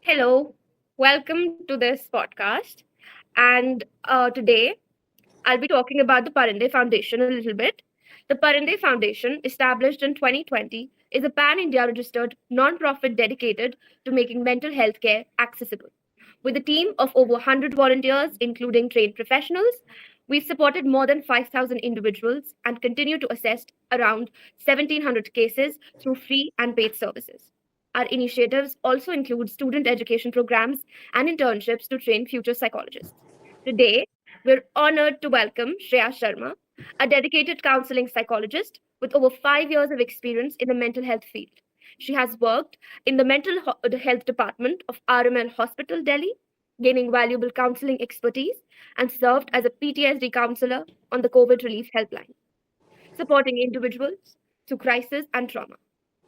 Hello, welcome to this podcast. And today I'll be talking about the Parinde Foundation a little bit. The Parinde Foundation, established in 2020, is a pan India registered non-profit dedicated to making mental health care accessible. With a team of over 100 volunteers, including trained professionals, we've supported more than 5,000 individuals and continue to assist around 1,700 cases through free and paid services. Our initiatives also include student education programs and internships to train future psychologists. Today, we're honored to welcome Shreya Sharma, a dedicated counseling psychologist with over 5 years of experience in the mental health field. She has worked in the the health department of RML Hospital, Delhi, gaining valuable counseling expertise, and served as a PTSD counselor on the COVID relief helpline, supporting individuals through crisis and trauma.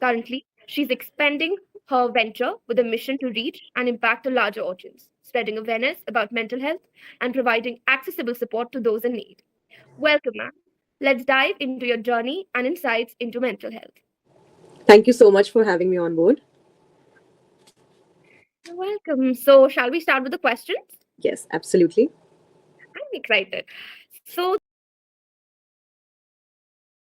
Currently, she's expanding her venture with a mission to reach and impact a larger audience, spreading awareness about mental health and providing accessible support to those in need. Welcome, ma'am. Let's dive into your journey and insights into mental health. Thank you so much for having me on board. You're welcome. So, shall we start with the questions? Yes, absolutely. I'm excited. So,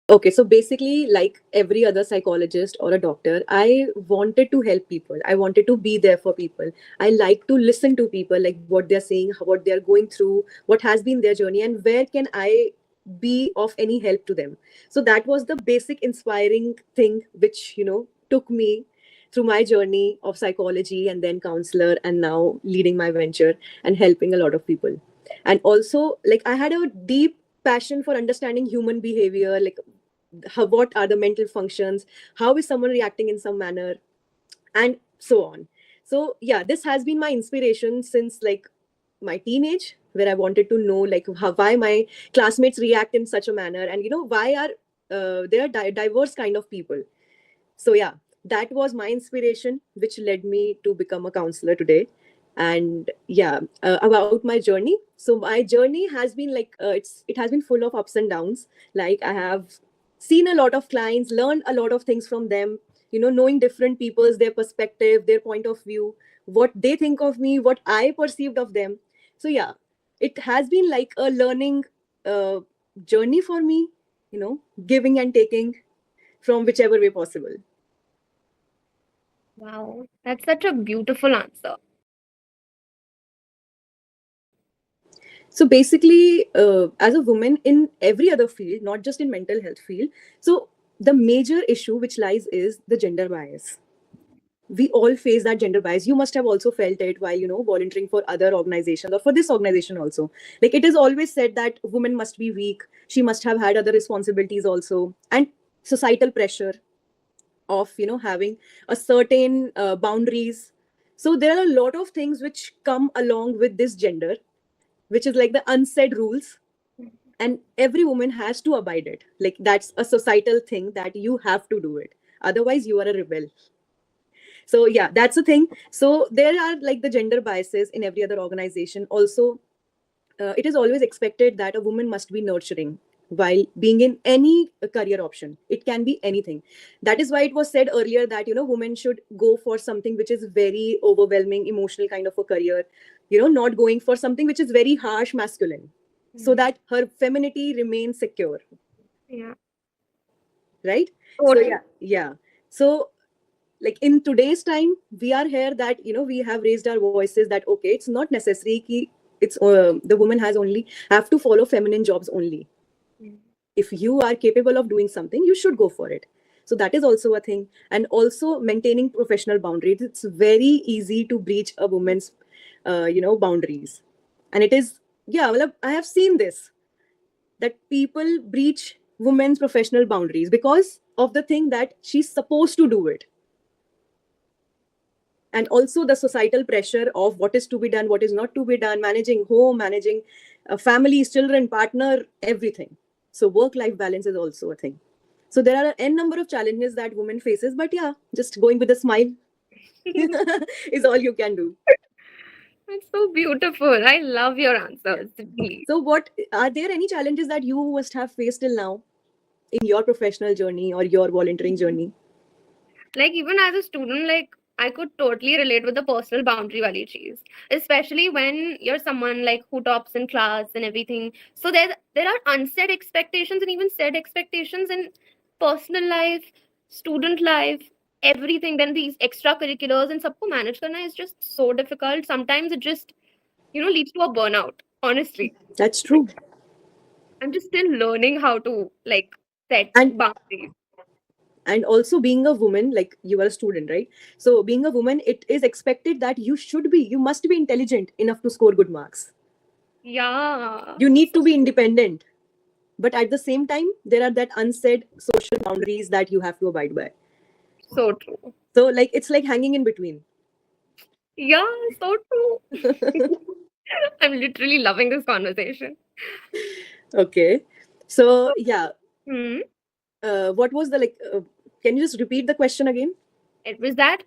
Okay, so basically, like every other psychologist or a doctor, I wanted to help people. I wanted to be there for people. I like to listen to people, like what they're saying, what they're going through, what has been their journey, and where can I be of any help to them. So that was the basic inspiring thing which, took me through my journey of psychology and then counselor and now leading my venture and helping a lot of people. And also, like I had a deep passion for understanding human behavior, like what are the mental functions, how is someone reacting in some manner, and so on. So yeah, this has been my inspiration since like my teenage, where I wanted to know like why my classmates react in such a manner, and why are there are diverse kind of people. So yeah, that was my inspiration which led me to become a counselor today. And yeah, about my journey, so my journey has been like it has been full of ups and downs. Like I have seen a lot of clients, learned a lot of things from them, knowing different people's, their perspective, their point of view, what they think of me, what I perceived of them. So yeah, it has been like a learning uh, journey for me, giving and taking from whichever way possible. wow, that's such a beautiful answer. So basically, as a woman in every other field, not just in mental health field, so the major issue which lies is the gender bias. We all face that gender bias. You must have also felt it while volunteering for other organizations or for this organization also. Like it is always said that woman must be weak. She must have had other responsibilities also, and societal pressure of having a certain boundaries. So there are a lot of things which come along with this gender, which is like the unsaid rules, and every woman has to abide it. Like that's a societal thing that you have to do it, otherwise you are a rebel. So yeah, that's the thing. So there are like the gender biases in every other organization also. It is always expected that a woman must be nurturing while being in any career option. It can be anything. That is why it was said earlier that women should go for something which is very overwhelming emotional kind of a career, not going for something which is very harsh masculine, so Mhm. that her femininity remains secure, Yeah, right? So totally. yeah. So like in today's time we are here that we have raised our voices that okay, it's not necessary ki it's the woman has only have to follow feminine jobs only. Mhm. If you are capable of doing something, you should go for it. So that is also a thing. And also maintaining professional boundaries, it's very easy to breach a woman's boundaries. And it is, yeah, well, I have seen this, that people breach women's professional boundaries because of the thing that she's supposed to do it. And also the societal pressure of what is to be done, what is not to be done, managing home, managing families, children, partner, everything. So work life balance is also a thing. So there are n number of challenges that women faces, but yeah, just going with a smile is all you can do. It's so beautiful. I love your answers, really. So what are there any challenges that you must have faced till now in your professional journey or your volunteering journey? Like even as a student, like I could totally relate with the personal boundary wali cheese, especially when you're someone like who tops in class and everything. So there are unsaid expectations and even said expectations in personal life, student life, everything. Then these extracurriculars and सबको manage करना is just so difficult. Sometimes it just leads to a burnout. Honestly, That's true. I'm just still learning how to like set And boundaries. also being a woman, like you are a student, right? So being a woman, it is expected that you must be intelligent enough to score good marks. Yeah, You need to be independent, but at the same time there are that unsaid social boundaries that you have to abide by. so true. So like it's like hanging in between. Yeah, so true. I'm literally loving this conversation. Okay, so yeah, Hmm. what was the can you just repeat the question again? It was that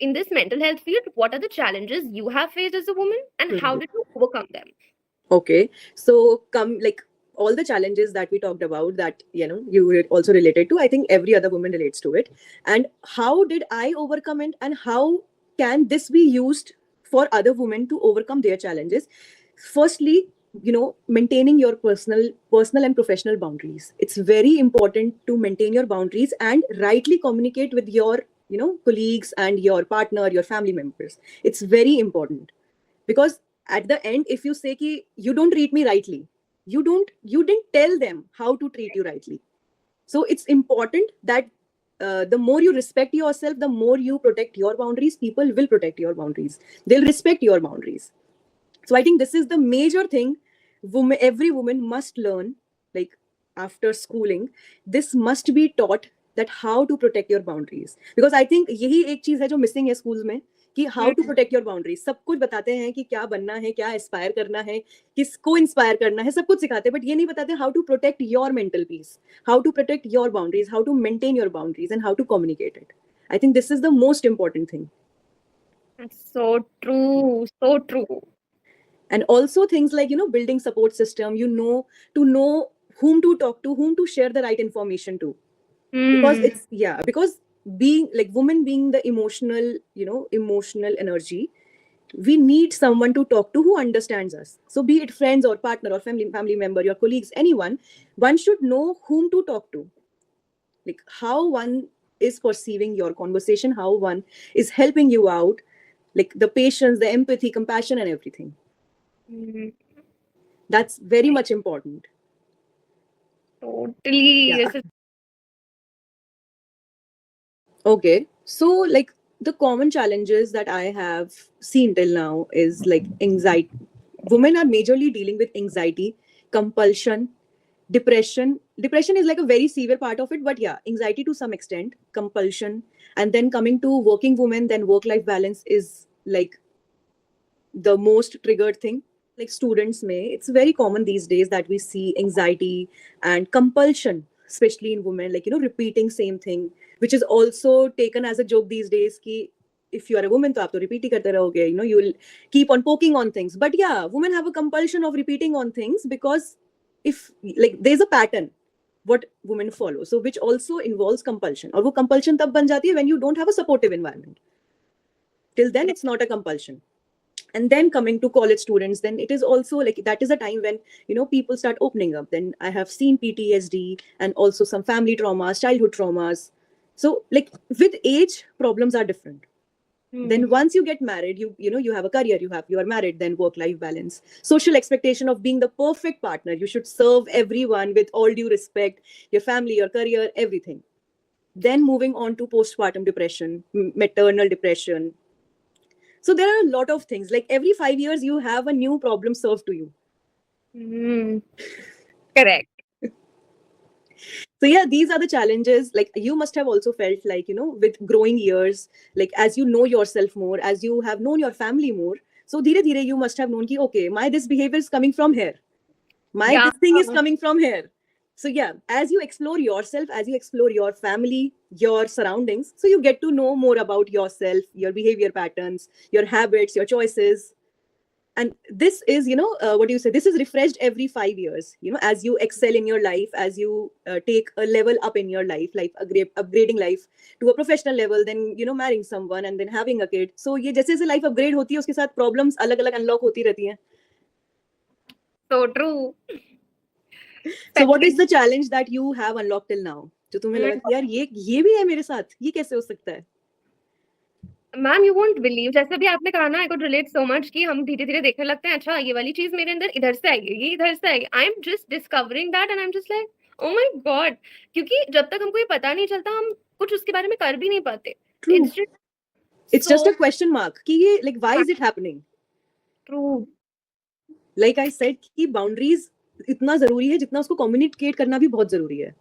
in this mental health field, what are the challenges you have faced as a woman and how Mhm. did you overcome them? Okay, so come like all the challenges that we talked about that also related to, I think every other woman relates to it. And how did I overcome it, and how can this be used for other women to overcome their challenges? Firstly, maintaining your personal and professional boundaries. It's very important to maintain your boundaries and rightly communicate with your colleagues and your partner, your family members. It's very important, because at the end, if you say ki you don't treat me rightly, you didn't tell them how to treat you rightly. So it's important that the more you respect yourself, the more you protect your boundaries, people will protect your boundaries, they'll respect your boundaries. So I think this is the major thing every woman must learn, like after schooling. This must be taught, that how to protect your boundaries, because I think यही एक चीज है जो missing है schools में, कि how to Hmm. Protect your boundaries. सब कुछ बताते हैं कि क्या बनना है, क्या एस्पायर करना है, किसको इंस्पायर करना है, सब कुछ सिखाते हैं, बट ये नहीं बताते how to protect your mental peace, how to protect your boundaries, how to maintain your boundaries, and how to communicate it. I think this is the most important thing. That's so true. So true. And also things like building support system, to know whom to talk to, whom to share the right information to. Because Hmm. it's, yeah, because being like women, being the emotional energy, we need someone to talk to who understands us. So be it friends or partner or family member, your colleagues, anyone, one should know whom to talk to, like how one is perceiving your conversation, how one is helping you out, like the patience, the empathy, compassion, and everything. Hmm. That's very much important. Totally. Yeah. This is Okay. So, like, the common challenges that I have seen till now is like anxiety. Women are majorly dealing with anxiety, compulsion, depression. Depression is like a very severe part of it, but yeah, anxiety to some extent, compulsion. And then coming to working women, then work life balance is like the most triggered thing. Like students may, it's very common these days that we see anxiety and compulsion, especially in women, like repeating same thing, which is also taken as a joke these days ki if you are a woman to aap to repeat hi karte rahoge, you will keep on poking on things. But yeah, women have a compulsion of repeating on things, because if like there's a pattern what women follow, so which also involves compulsion, और वो compulsion तब बन जाती है when you don't have a supportive environment. Till then it's not a compulsion. And then coming to college students, then it is also like that is a time when people start opening up. Then I have seen PTSD and also some family traumas, childhood traumas. So like with age, problems are different. hmm. Then once you get married, you have a career, you are married, then work life balance, social expectation of being the perfect partner, you should serve everyone with all due respect, your family, your career, everything. Then moving on to postpartum depression, maternal depression. So there are a lot of things. Like every 5 years, you have a new problem served to you. Hmm. Correct. So yeah, these are the challenges. Like you must have also felt like, with growing years, like as you know yourself more, as you have known your family more. So dhire dhire you must have known ki, okay, my this behavior is coming from here. My Yeah. this thing is coming from here. So yeah, as you explore yourself, as you explore your family, your surroundings, so you get to know more about yourself, your behavior patterns, your habits, your choices. and this is, what do you say, this is refreshed every 5 years, as you excel in your life, as you take a level up in your life, upgrading life to a professional level, then marrying someone and then having a kid. So ये जैसे जैसे life upgrade होती है उसके साथ problems अलग अलग unlock होती रहती हैं. So true. So what is the challenge that you have unlocked till now, जो तुम्हें लगा कि यार ये भी है मेरे साथ, ये कैसे हो सकता है? मैम, यू वोंट बिलीव, जैसे भी आपने कहा ना, I could relate so much कि हम धीरे धीरे देखने लगते हैं, अच्छा ये वाली चीज मेरे अंदर इधर से आएगी, ये इधर से आएगी. I am just discovering that and I am just like oh my God. क्योंकि जब तक हमको ये पता नहीं चलता, हम कुछ उसके बारे में कर भी नहीं पाते. True. It's just a question mark कि ये like why is it happening? True. Like I said कि boundaries इतना जरूरी है जितना उसको communicate करना भी बहुत जरूरी है.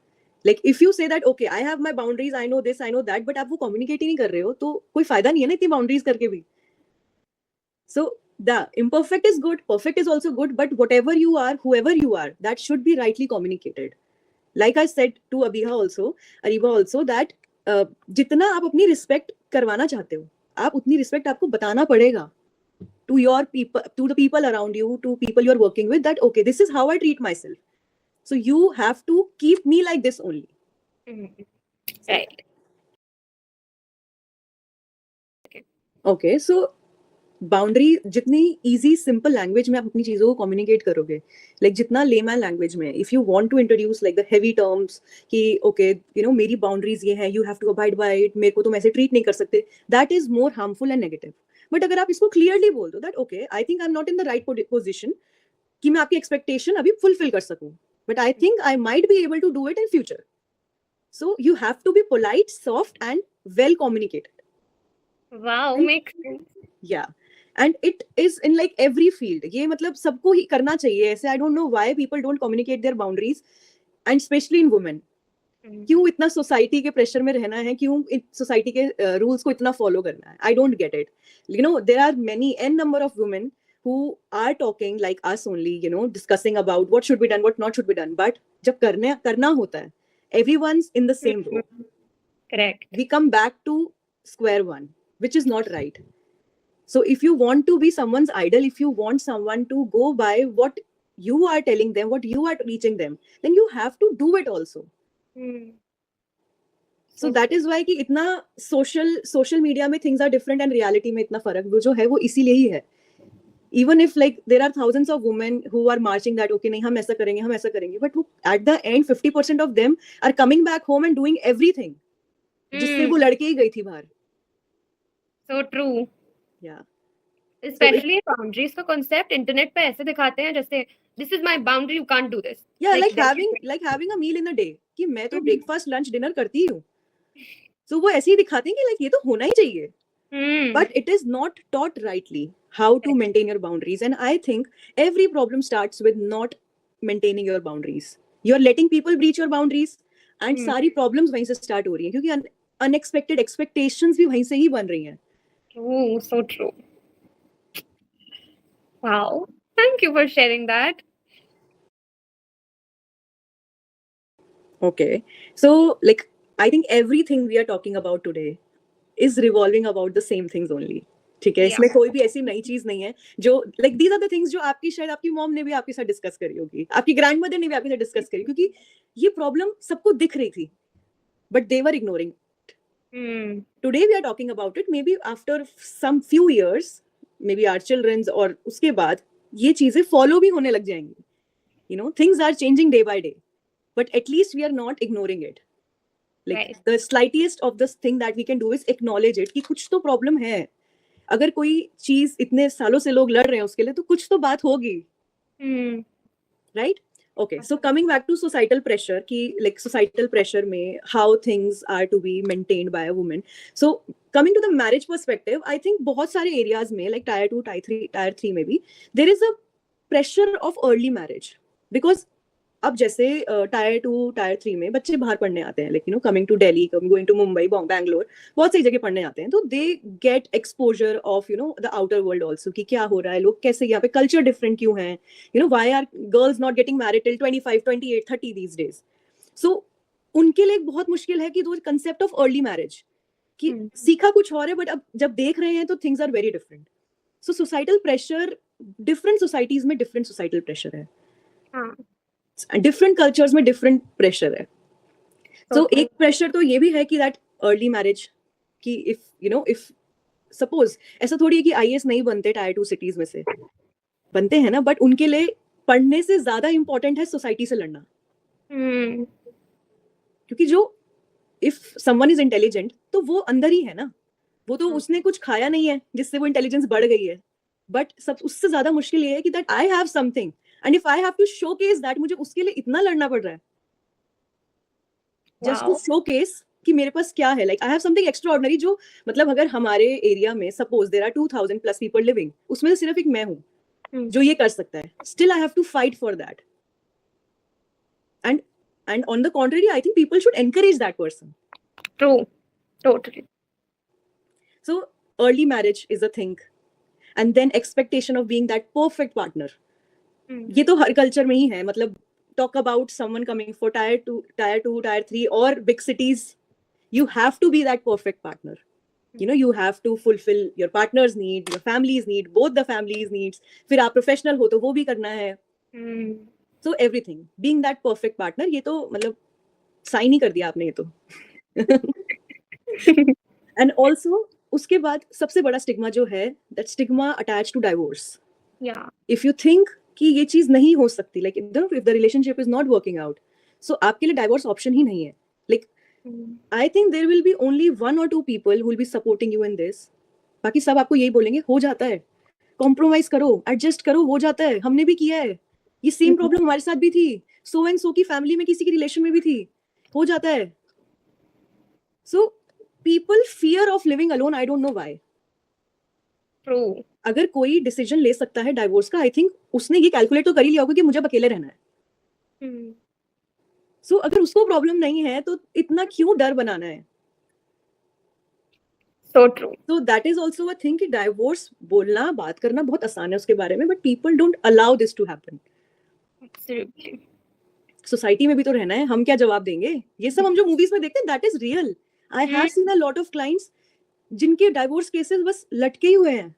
Like if you say that okay I have my boundaries, I know this, I know that, but आप वो communicate ही नहीं कर रहे हो तो कोई फायदा नहीं है ना इतनी boundaries करके भी. So the imperfect is good, perfect is also good, but whatever you are, whoever you are, that should be rightly communicated. Like I said to Ariba also that जितना आप अपनी respect करवाना चाहते हो, आप उतनी respect आपको बताना पड़ेगा to your people, to the people around you, to people you're working with, that okay this is how I treat myself. So you have to keep me like this only. Right. Okay, so boundary जितनी easy simple language में आप अपनी चीजों को communicate करोगे, like जितना layman language में, if you want to introduce like the heavy terms कि ओके मेरी बाउंड्रीज ये है, you have to abide by it, मेरे को तुम ऐसे ट्रीट नहीं कर सकते, that is more harmful and negative. But अगर आप इसको क्लियरली बोल दो that okay I think I am not in the right position कि मैं आपकी एक्सपेक्टेशन अभी फुलफिल कर सकूं, but I think I might be able to do it in future. So you have to be polite, soft and well communicated. Wow, makes sense. Yeah. And it is in like every field. ये मतलब सबको ही करना चाहिए ऐसे. I don't know why people don't communicate their boundaries, and especially in women. क्यों इतना society के pressure में रहना है, क्यों सोसाइटी के रूल्स को इतना फॉलो करना है? I don't get it. There are many n number of women who are talking like us only, discussing about what should be done, what not should be done. But जब करना होता है, everyone's in the same boat. Correct. We come back to square one, which is not right. So if you want to be someone's idol, if you want someone to go by what you are telling them, what you are teaching them, then you have to do it also. So that is why कि इतना social media में things are different and reality में इतना फर्क वो जो है वो इसीलिए ही है. Even if like there are thousands of women who are marching that okay नहीं हम ऐसा करेंगे, but वो at the end 50% of them are coming back home and doing everything जिससे वो लड़के ही गई थी बाहर. So true. Yeah. Especially boundaries का concept इंटरनेट पे ऐसे दिखाते हैं जैसे this is my boundary, you can't do this. Yeah, like having a meal in a day कि मैं तो breakfast, lunch, dinner करती हूँ. So वो ऐसे ही दिखाते हैं कि like ये तो होना ही चाहिए. But it is not taught rightly how to maintain your boundaries, and I think every problem starts with not maintaining your boundaries. You are letting people breach your boundaries, and सारी problems वहीं से start हो रही हैं क्योंकि unexpected expectations भी वहीं से ही बन रही हैं. True, so true. Wow, thank you for sharing that. Okay, so like I think everything we are talking about today is revolving about the same things only. ठीक है, इसमें कोई भी ऐसी नई चीज नहीं है जो like these are the things जो आपकी शायद आपकी मॉम ने भी आपके साथ डिस्कस करी होगी, आपकी ग्रैंडमदर ने भी आपके साथ डिस्कस करी, क्योंकि ये प्रॉब्लम सबको दिख रही थी but they were ignoring it. Today we are talking about it. Maybe after some few years, maybe our children's और उसके बाद ये चीजें follow भी होने लग जाएंगी. Things are changing day by day, but at least we are not ignoring it. Like right. The slightest of this thing that we can do is acknowledge it कि कुछ तो problem है. अगर कोई चीज इतने सालों से लोग लड़ रहे हैं उसके लिए तो कुछ तो बात होगी. Right? Okay, so coming back to societal pressure कि like societal pressure में how things are to be maintained by a woman. So coming to the marriage perspective, I think बहुत सारे areas में like tier 2, tier 3 में भी there is a pressure of early marriage, because अब जैसे tier 2, tier 3 में बच्चे बाहर पढ़ने आते हैं, like coming to Delhi, going to Mumbai, Bangalore, बहुत सारी जगह पढ़ने आते हैं, तो they get exposure of the outer world also कि क्या हो रहा है, लोग कैसे यहाँ पे culture different क्यों है, why are girls not getting married till 25, 28, 30 these days. So उनके लिए बहुत मुश्किल है कि वो concept of early marriage कि सीखा कुछ और है but अब जब देख रहे हैं तो things are very different. So societal pressure different societies में डिफरेंट सोसाइटल प्रेशर है, हाँ डिफरेंट कल्चर्स में डिफरेंट प्रेशर है. तो totally. एक प्रेशर तो ये भी है कि दैट अर्ली मैरिज, कि इफ सपोज ऐसा थोड़ी है कि आईएएस नहीं बनते टायर 2 सिटीज में से, बनते हैं ना, बट उनके लिए पढ़ने से ज्यादा इंपॉर्टेंट है सोसाइटी से लड़ना. Hmm. क्योंकि जो इफ समवन इज इंटेलिजेंट तो वो अंदर ही है ना, वो तो हाँ. उसने कुछ खाया नहीं है जिससे वो इंटेलिजेंस बढ़ गई है. बट सब उससे ज्यादा मुश्किल ये है कि that I have something and if I have to showcase that, मुझे उसके लिए इतना लड़ना पड़ रहा है जस्ट टू Wow. शोकेस कि मेरे पास क्या है. Like I have something extraordinary, जो मतलब अगर हमारे एरिया में suppose there are 2000 plus people living, उसमें से सिर्फ एक मैं हूँ Hmm. जो ये कर सकता है. Still I have to fight for that. And on the contrary, I think people should encourage that person. True. Totally. So early marriage is a thing, and then expectation of being that perfect partner. Hmm. ये तो हर culture में ही है. मतलब talk about someone coming for tier 2, tier 3 or big cities, you have to be that perfect partner. You have to fulfill your partner's need, your family's need, both the family's needs. फिर आप professional हो तो वो भी करना है. Hmm. So everything, being that perfect partner, ये तो मतलब साइन ही कर दिया आपने ये तो. एंड ऑल्सो उसके बाद सबसे बड़ा स्टिग्मा जो है, that stigma attach to divorce. Yeah. If you think कि ये चीज नहीं हो सकती, like if the relationship is not working out, so आपके लिए डाइवोर्स ऑप्शन ही नहीं है. Like Hmm. I think there will be only 1 or 2 people who will be supporting you in this. बाकी सब आपको यही बोलेंगे हो जाता है, कॉम्प्रोमाइज करो, एडजस्ट करो, हो जाता है, हमने भी किया है, ये सेम प्रॉब्लम हमारे साथ भी थी, सो एंड सो की फैमिली में किसी की रिलेशन में भी थी, हो जाता है. सो people fear of living alone, I don't know why. True. अगर कोई डिसीजन ले सकता है डाइवोर्स का, आई थिंक उसने ये कैलकुलेट तो कर ही लिया होगा कि मुझे अब अकेले रहना है. Hmm. सो अगर उसको प्रॉब्लम नहीं है तो इतना क्यों डर बनाना है. So true. So that is also a thing कि डाइवोर्स बोलना, बात करना बहुत आसान है उसके बारे में, but people don't allow this to happen. Absolutely. Society में भी तो रहना है, हम क्या जवाब देंगे. ये सब हम जो मूवीज में देखते हैं that is real. I have seen a lot of clients जिनके डाइवोर्स केसेस बस लटके ही हुए हैं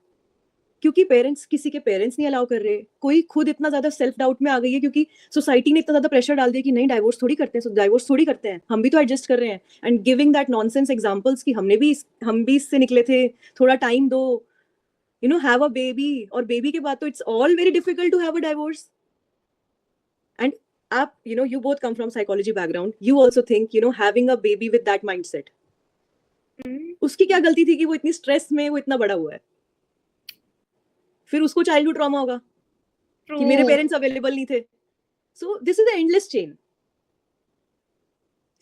क्योंकि पेरेंट्स, किसी के पेरेंट्स नहीं अलाउ कर रहे, कोई खुद इतना ज्यादा सेल्फ डाउट में आ गई है क्योंकि सोसाइटी ने इतना ज्यादा प्रेशर डाल दिया कि नहीं डाइवोर्स थोड़ी करते हैं, डाइवोर्स थोड़ी करते हैं, हम भी तो एडजस्ट कर रहे हैं. And giving that nonsense examples कि हम भी इससे निकले थे, थोड़ा टाइम दो, हैव अ बेबी, और बेबी के बाद तो it's all very difficult to have a divorce. And आप you both come from psychology background, you also think having a baby with that mindset, उसकी क्या गलती थी कि वो इतनी स्ट्रेस में वो इतना बड़ा हुआ है. फिर उसको चाइल्डहुड ट्रॉमा होगा कि मेरे पेरेंट्स अवेलेबल नहीं थे. So this is the endless chain.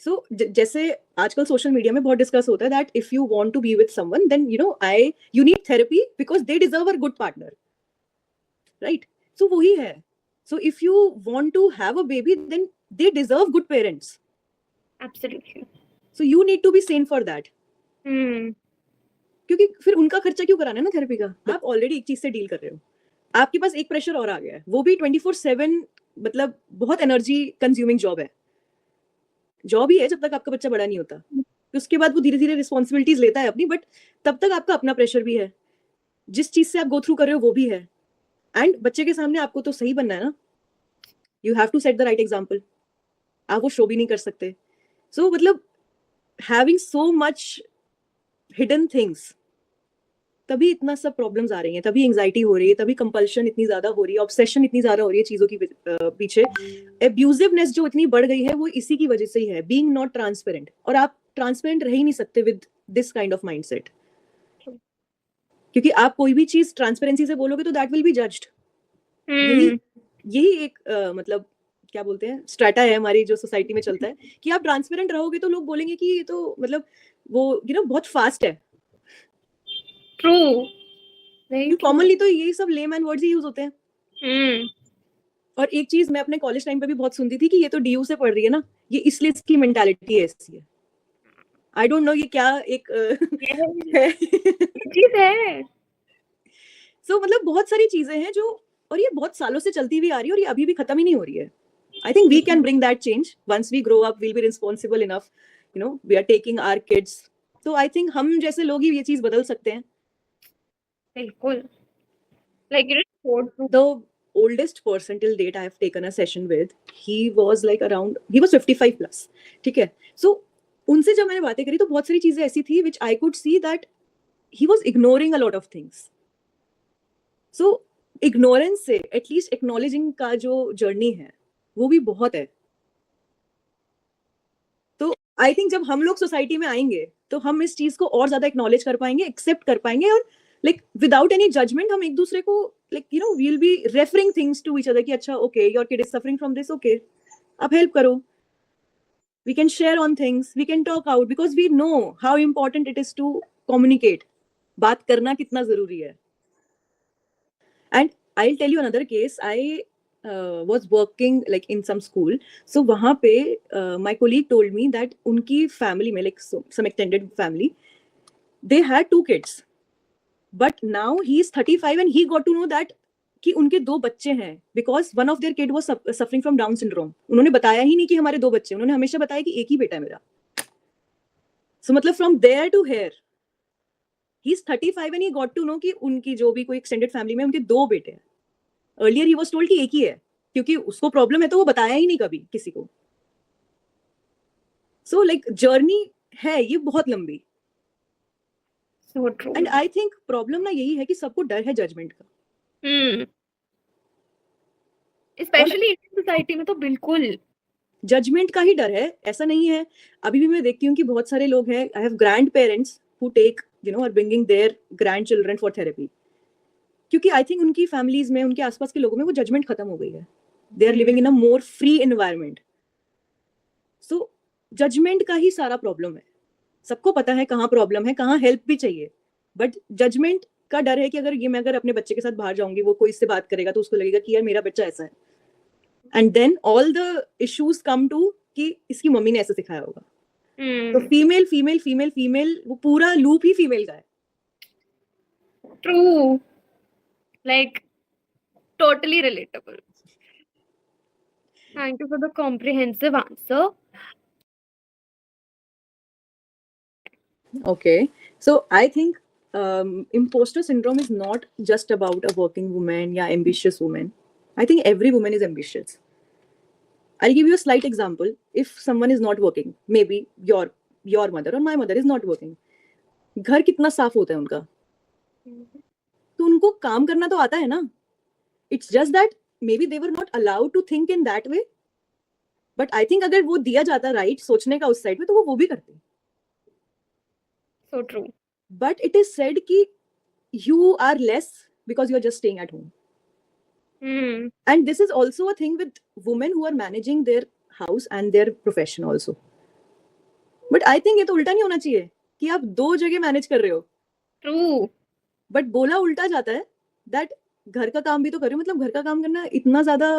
So जैसे आजकल सोशल मीडिया में बहुत डिस्कस होता है that if you want to be with someone then you need therapy because they deserve a good partner, right. So वही है. So if you want to have a baby then they deserve good parents. Absolutely. So you need to be sane for that. Hmm. क्योंकि फिर उनका खर्चा क्यों कराना है ना थेरेपी का. आप ऑलरेडी एक चीज से डील कर रहे हो, आपके पास एक प्रेशर और आ गया है, वो भी 24/7. मतलब बहुत एनर्जी कंज्यूमिंग जॉब है. जॉब ही है जब तक आपका बच्चा बड़ा नहीं होता, तो उसके बाद वो धीरे धीरे रिस्पॉन्सिबिलिटीज लेता है अपनी, बट तब तक आपका अपना प्रेशर भी है, जिस चीज से आप गो थ्रू कर रहे हो वो भी है. एंड बच्चे के सामने आपको तो सही बनना है ना, you have to set the right example. आप वो शो भी नहीं कर सकते. सो मतलब having so much hidden things, तभी इतना सब प्रॉब्लम्स आ रही हैं, तभी एंजाइटी हो रही है, तभी कंपल्शन इतनी ज्यादा हो रही है, ऑब्सेशन इतनी ज्यादा हो रही है चीजों की पीछे. एब्यूजिवनेस जो इतनी बढ़ गई है वो इसी की वजह से ही है, बीइंग नॉट ट्रांसपेरेंट. और आप ट्रांसपेरेंट रह ही नहीं सकते with this kind of mindset, क्योंकि आप कोई भी चीज ट्रांसपेरेंसी से बोलोगे तो दैट विल बी जज्ड. यही एक मतलब क्या बोलते हैं स्ट्रेटा है हमारी जो सोसाइटी में चलता है कि आप ट्रांसपेरेंट रहोगे तो लोग बोलेंगे कि ये तो मतलब वो बहुत फास्ट है. True. Very true. कॉमनली तो यही सब लेमैन वर्ड्स ही यूज होते हैं. Hmm. और एक चीज मैं अपने कॉलेज टाइम पे भी बहुत सुनती थी कि ये तो डीयू से पढ़ रही है ना, ये इसलिए इसकी मेंटालिटी ऐसी है. आई डोंट नो ये क्या एक चीज है. सो मतलब बहुत सारी चीजें हैं जो, और ये बहुत सालों से चलती हुई आ रही है और ये अभी भी खत्म ही नहीं हो रही है. I think we can bring that change once we grow up, will be responsible enough, we are taking our kids. तो आई थिंक हम जैसे लोग ही ये चीज बदल सकते हैं. बिल्कुल. Like So true. The oldest person till date I have taken a session with, he was like around, he was 55 plus. ठीक है, so उनसे जब मैंने बातें करी तो बहुत सारी चीजें ऐसी थी which I could see that he was ignoring a lot of things. So ignorance से at least acknowledging का जो journey है वो भी बहुत है. तो आई थिंक जब हम लोग सोसाइटी में आएंगे तो हम इस चीज को और ज्यादा एक्नॉलेज कर पाएंगे, एक्सेप्ट कर पाएंगे, और लाइक विदाउट एनी जजमेंट हम एक दूसरे को like you know we will be referring things to each other कि अच्छा okay your kid is suffering from this, okay आप हेल्प करो, we can share on things, we can talk out, because we know how important it is to communicate. बात करना कितना जरूरी है. And I'll tell you another case. I was working like in some school. So वहाँ पे my colleague told me that उनकी family में like some extended family, they had 2 kids. But now he is 35 and he got to know that कि उनके 2 बच्चे हैं because one of their kid was suffering from Down syndrome. उन्होंने बताया ही नहीं कि हमारे 2 बच्चे, उन्होंने हमेशा बताया कि एक ही बेटा है मेरा. So मतलब from there to here, he's 35 and he got to know कि उनकी जो भी कोई extended family में उनके 2 बेटे हैं. Earlier he was told कि एक ही है क्योंकि उसको प्रॉब्लम है तो वो बताया ही नहीं कभी किसी को. So like journey है ये बहुत लंबी. So true. And I think problem ना यही है कि सबको डर है जजमेंट का. स्पेशली इंडियन सोसाइटी में तो बिल्कुल जजमेंट का ही डर है. ऐसा नहीं है, अभी भी मैं देखती हूँ कि बहुत सारे लोग हैं, I have grandparents who take you know are bringing their grandchildren for therapy, क्योंकि आई थिंक उनकी फैमिलीज में, उनके आसपास के लोगों में वो जजमेंट खत्म हो गई है. They are living in a more free environment. So judgement का ही सारा प्रॉब्लम है. सबको पता है कहाँ प्रॉब्लम है, कहाँ हेल्प भी चाहिए, बट जजमेंट का डर है कि मैं अगर अपने बच्चे के साथ बाहर जाऊंगी, वो कोई इससे बात करेगा तो उसको लगेगा कि यार मेरा बच्चा ऐसा है. And then all the issues come to कि इसकी मम्मी ने ऐसे सिखाया होगा. तो फीमेल फीमेल फीमेल फीमेल, वो पूरा लूप ही फीमेल का है. True, like totally relatable. Thank you for the comprehensive answer. Okay, so I think imposter syndrome is not just about a working woman या ambitious woman. I think every woman is ambitious. I'll give you a slight example. If someone is not working, maybe your mother or my mother is not working, घर कितना साफ होता है उनका, तो उनको काम करना तो आता है ना. It's just that maybe they were not allowed to think in that way. But I think अगर वो दिया जाता राइट सोचने का उस साइड में, तो वो भी करते. So true. But it is said कि you are less because you are just staying at home. And this is also a thing with women who are managing their house and their profession also. But I think ये तो उल्टा नहीं होना चाहिए कि आप 2 जगह मैनेज कर रहे हो. True. बट बोला उल्टा जाता है दैट घर का काम भी तो करो. मतलब घर का काम करना इतना ज्यादा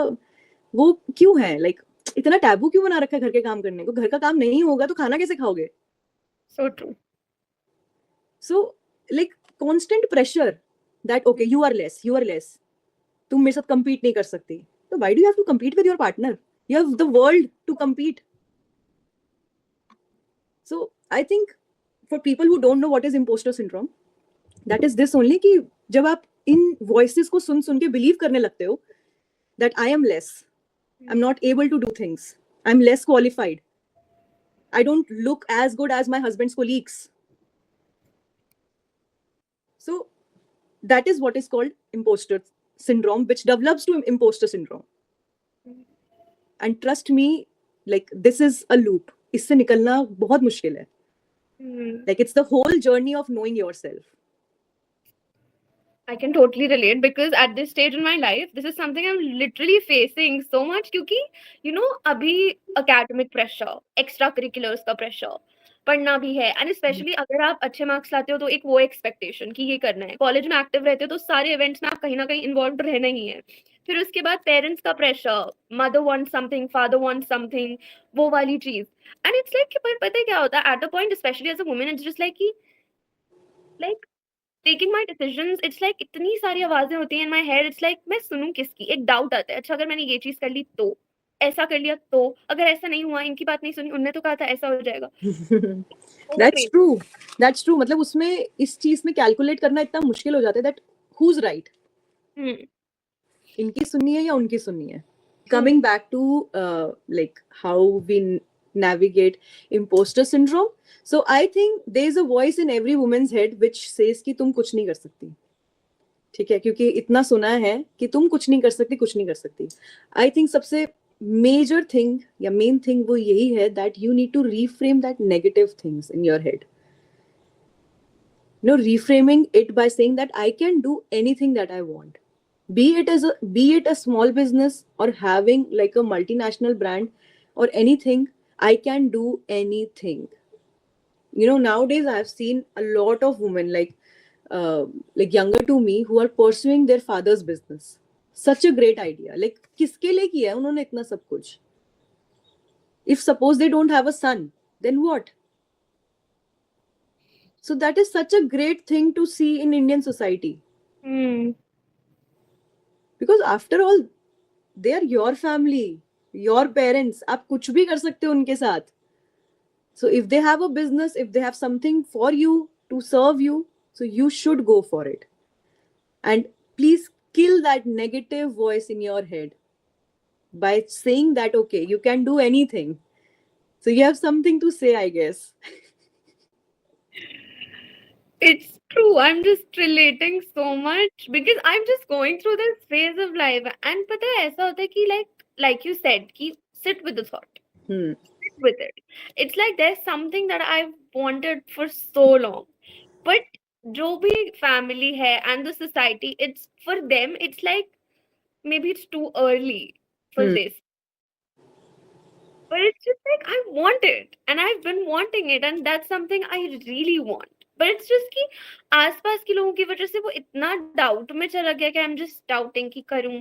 वो क्यों है, लाइक इतना टैबू क्यों बना रखा है घर के काम करने को. घर का काम नहीं होगा तो खाना कैसे खाओगे. So true. So like constant pressure that okay you are less, तुम मेरे साथ compete नहीं कर सकती. तो why do you have to compete with your partner? You have the world to compete. So I think for people who don't know what is imposter syndrome, that is this only कि जब आप इन voices को सुन के believe करने लगते हो that I am less, I'm not able to do things, I'm less qualified, I don't look as good as my husband's colleagues. So that is what is called imposter syndrome, which develops to imposter syndrome. And trust me, like this is a loop. इससे निकलना बहुत मुश्किल है. Like it's the whole journey of knowing yourself. I can totally relate because at this stage in my life, this is something I'm literally facing so much क्योंकि you know अभी academic pressure, extracurriculars का pressure, पढ़ना भी है and especially अगर आप अच्छे marks लाते हो तो एक वो expectation कि ये करना है. कॉलेज में एक्टिव रहते हो तो सारे इवेंट्स में आप कहीं ना कहीं इन्वॉल्व रहना ही है. फिर उसके बाद पेरेंट्स का pressure, mother want something, father want something, वो वाली चीज. एंड इट्स लाइक पर पता है क्या होता है at a point specially as a woman, it's just like कि like taking my decisions, it's like इतनी सारी आवाजें होती हैं in my head. It's like मैं सुनूं किसकी. एक डाउट आता है, अच्छा अगर मैंने ये चीज कर ली तो, ऐसा कर लिया तो, अगर ऐसा नहीं हुआ, इनकी बात नहीं सुनी, उनने तो कहा था ऐसा हो जाएगा. That's true. मतलब उसमें इस चीज में कैलकुलेट करना इतना मुश्किल हो जाता है that who's right. इनकी सुननी है या उनकी सुननी है. Coming back to like how we navigate imposter syndrome. So I think there is a voice in every woman's head which says कि तुम कुछ नहीं कर सकती. ठीक है, क्योंकि इतना सुना है कि तुम कुछ नहीं कर सकती, कुछ नहीं कर सकती. आई थिंक सबसे मेजर थिंग या मेन थिंग वो यही है that you need to reframe that negative things in your head. Reframing it by saying that I can do anything that I want, be it a small business or having like a multinational brand or anything. I can do anything. Nowadays I have seen a lot of women like younger to me who are pursuing their father's business. Such a great idea. Like किसके लिए किया है उन्होंने इतना सब कुछ? If suppose they don't have a son, then what? So that is such a great thing to see in Indian society. Because after all, they are your family, your parents. आप कुछ भी कर सकते हो उनके साथ. So if they have a business, if they have something for you to serve you, so you should go for it. And please kill that negative voice in your head by saying that, okay, you can do anything. So you have something to say, I guess. It's true. I'm just relating so much because I'm just going through this phase of life. And पता है ऐसा होता है कि like you said कि sit with the thought. Sit with it. It's like there's something that I've wanted for so long. But जो भी family है and the society, it's for them, it's like maybe it's too early for this. But it's just like I want it and I've been wanting it and that's something I really want. But it's just कि आसपास के लोगों की वजह से वो इतना doubt में चला गया कि I'm just doubting कि करूं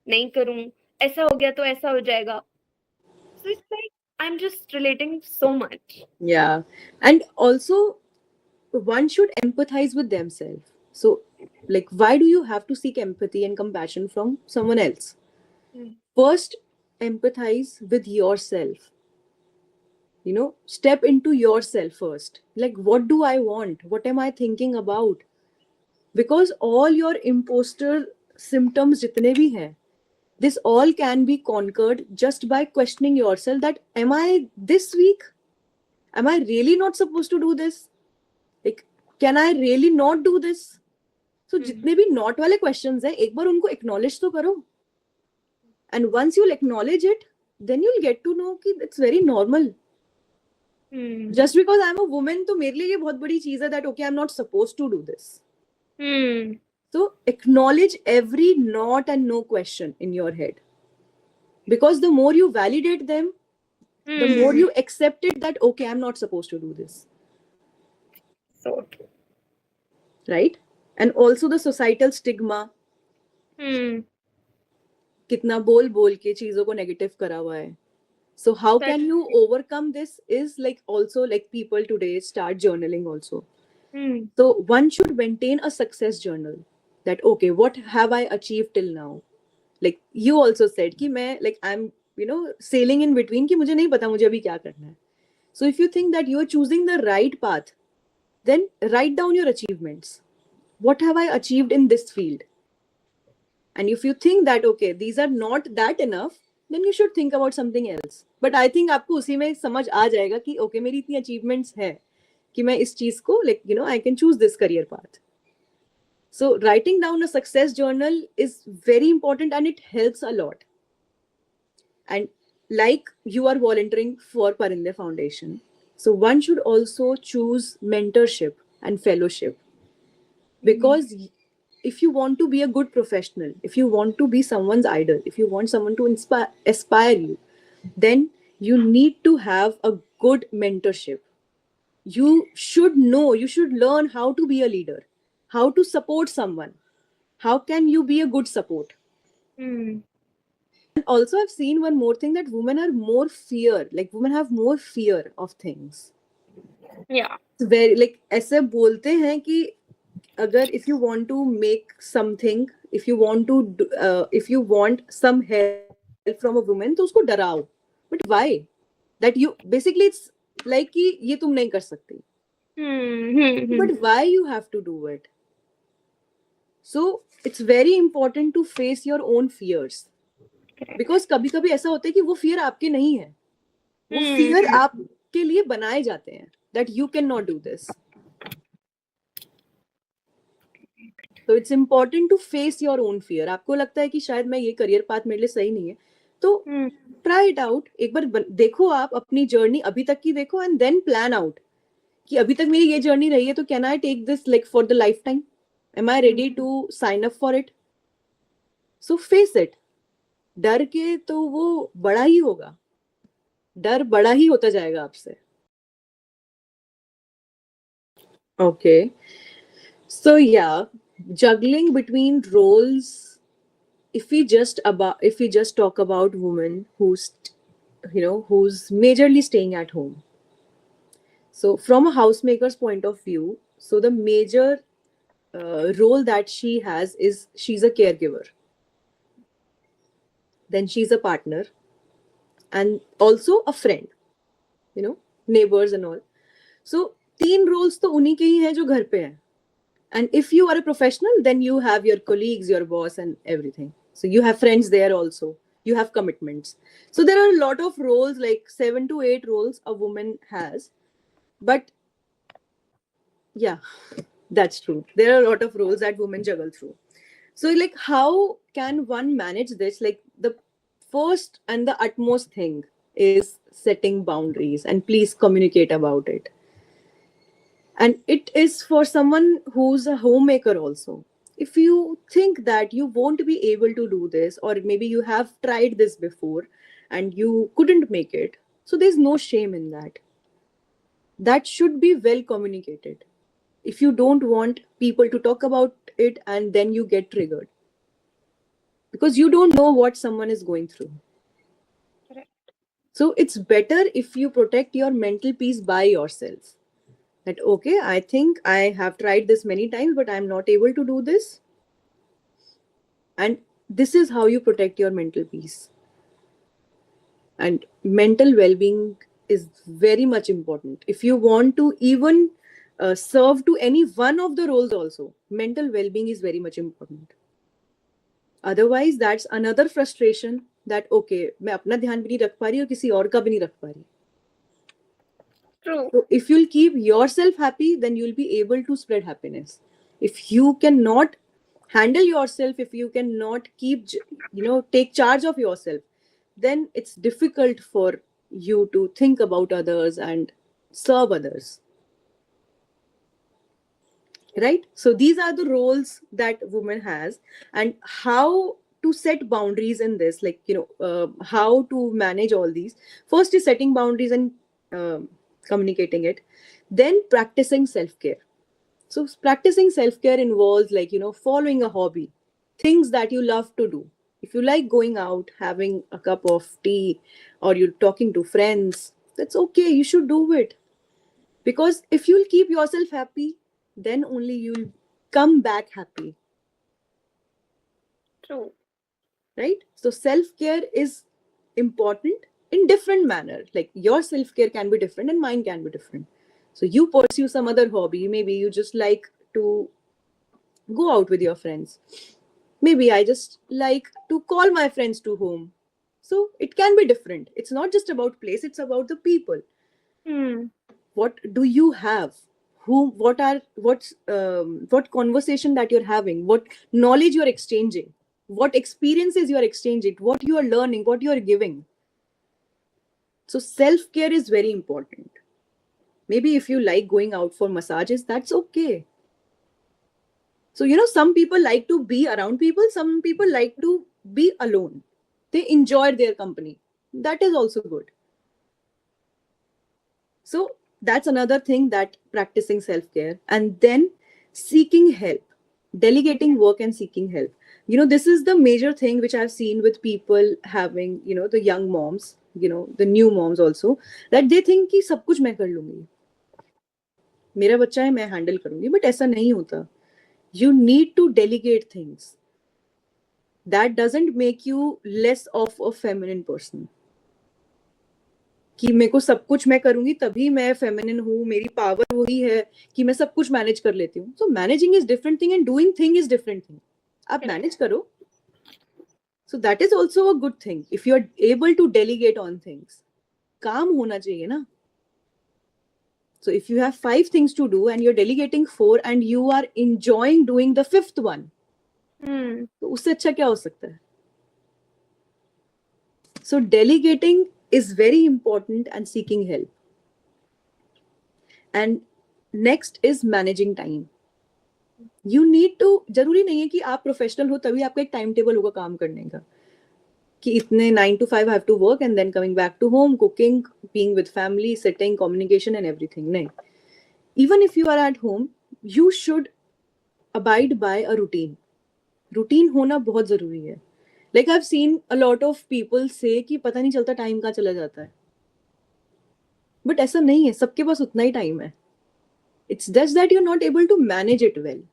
नहीं करूं, ऐसा हो गया तो ऐसा हो जाएगा. So it's like I'm just relating so much. Yeah. And also one should empathize with themselves. So like why do you have to seek empathy and compassion from someone else? First, empathize with yourself. Step into yourself first. Like, what do I want? What am I thinking about? Because all your imposter symptoms jitne bhi hain, this all can be conquered just by questioning yourself that am I this weak? Am I really not supposed to do this? Like, can I really not do this? So jitne bhi not wale questions hai, ek baar unko acknowledge to karo. And once you'll acknowledge it, then you'll get to know कि it's very normal. Just because I'm a woman, तो मेरे लिए ये बहुत बड़ी चीज है that okay, I'm not supposed to do this. So acknowledge every not and no question in your head. Because the more you validate them, the more you accept it that okay, I'm not supposed to do this. So true. Right? And also the societal stigma. कितना बोल बोल के चीजों को negative करा हुआ है. So how can you overcome this is like also like people today start journaling also. So one should maintain a success journal that okay, what have I achieved till now? Like you also said कि मैं like I'm sailing in between कि मुझे नहीं पता मुझे अभी क्या करना है. So if you think that you are choosing the right path, then write down your achievements. What have I achieved in this field? And if you think that okay, these are not that enough, then you should think about something else. But I think आपको उसी में समझ आ जाएगा कि okay, मेरी इतनी achievements है कि मैं इस चीज को like I can choose this career path. So writing down a success journal is very important and it helps a lot. And like you are volunteering for Parinde Foundation, so one should also choose mentorship and fellowship. Because if you want to be a good professional, if you want to be someone's idol, if you want someone to aspire you, then you need to have a good mentorship. You should know, you should learn how to be a leader, how to support someone. How can you be a good support? And also I've seen one more thing that women have more fear of things. Yeah. It's very like ऐसे बोलते हैं कि अगर if you want to make something, if you want some help from a woman, तो उसको डराओ. But why? That you basically it's like कि ये तुम नहीं कर सकती. But why you have to do it? So it's very important to face your own fears, Correct. because कभी कभी ऐसा होता है कि वो फियर आपके नहीं है, वो फियर आपके लिए बनाए जाते हैं, that you cannot do this. So it's important to face your own fear. आपको लगता है कि शायद मैं ये करियर पाथ मेरे लिए सही नहीं है, तो ट्राई इट आउट. एक बार देखो, आप अपनी जर्नी अभी तक की देखो एंड देन प्लान आउट कि अभी तक मेरी ये जर्नी रही है, तो can I take this like for the lifetime? Am I ready to sign up for it? So face it. डर के तो वो बड़ा ही होगा, डर बड़ा ही होता जाएगा आपसे. ओके, सो या, juggling between roles. If we just talk about women who's majorly staying at home, so from a housemaker's point of view, so the major role that she has is she's a caregiver, then she's a partner, and also a friend, neighbors and all. So 3 roles तो उन्हीं के ही हैं जो घर पे हैं. And if you are a professional, then you have your colleagues, your boss, and everything. So you have friends there also. You have commitments. So there are a lot of roles, like 7 to 8 roles a woman has. But yeah, that's true. There are a lot of roles that women juggle through. So like, how can one manage this? Like, the first and the utmost thing is setting boundaries, and please communicate about it. And it is for someone who's a homemaker also. If you think that you won't be able to do this, or maybe you have tried this before and you couldn't make it, so there's no shame in that. That should be well communicated. If you don't want people to talk about it and then you get triggered, because you don't know what someone is going through. Correct. So it's better if you protect your mental peace by yourself. That, okay, I think I have tried this many times, but I'm not able to do this. And this is how you protect your mental peace. And mental well-being is very much important. If you want to even serve to any one of the roles also, mental well-being is very much important. Otherwise, that's another frustration that, okay, मैं अपना ध्यान भी नहीं रख पा रही और किसी और का भी नहीं रख पा रही. True. So if you'll keep yourself happy, then you'll be able to spread happiness. If you cannot handle yourself, if you cannot take charge of yourself, then it's difficult for you to think about others and serve others. Right? So these are the roles that woman has, and how to set boundaries in this, like, how to manage all these. First is setting boundaries and communicating it, then practicing self-care. So practicing self-care involves, like, following a hobby, things that you love to do. If you like going out, having a cup of tea, or you're talking to friends, that's okay, you should do it. Because if you'll keep yourself happy, then only you'll come back happy. True. Right? So self-care is important in different manner. Like, your self-care can be different and mine can be different. So you pursue some other hobby. Maybe you just like to go out with your friends. Maybe I just like to call my friends to home. So it can be different. It's not just about place, it's about the people. What do you have? What conversation that you're having? What knowledge you're exchanging? What experiences you're exchanging? What you are learning? What you are giving? So self-care is very important. Maybe if you like going out for massages, that's okay. So, some people like to be around people. Some people like to be alone. They enjoy their company. That is also good. So that's another thing, that practicing self-care. And then seeking help, delegating work and seeking help. This is the major thing which I've seen with people having, the young moms, the new moms also, that they think कि सब कुछ मैं कर लूंगी, मेरा बच्चा है, मैं हैंडल करूंगी. बट ऐसा नहीं होता. You need to delegate things. That doesn't make you less of a feminine person. कि मेरे को सब कुछ मैं करूंगी तभी मैं फेमिनिन हूँ, मेरी पावर वही है कि मैं सब कुछ मैनेज कर लेती हूँ. So managing is different thing and doing thing is different thing. आप मैनेज करो. So that is also a good thing if you are able to delegate on things. काम होना चाहिए ना. So if you have 5 things to do and you're delegating 4 and you are enjoying doing the 5th one, तो उससे अच्छा क्या हो सकता है? So delegating is very important and seeking help. And next is managing time. You need to, जरूरी नहीं है कि आप प्रोफेशनल हो तभी आपका एक टाइम टेबल होगा काम करने का कि इतने 9 to 5 have to work and then coming back to home, cooking, being with family, sitting, communication and everything. नहीं. Even if you are at home, you should abide by a routine. Routine होना बहुत जरूरी है. Like I have seen a lot of people से कि पता नहीं चलता टाइम कहाँ चला जाता है. बट ऐसा नहीं है, सबके पास उतना ही टाइम है. It's just that you are not able to manage it well.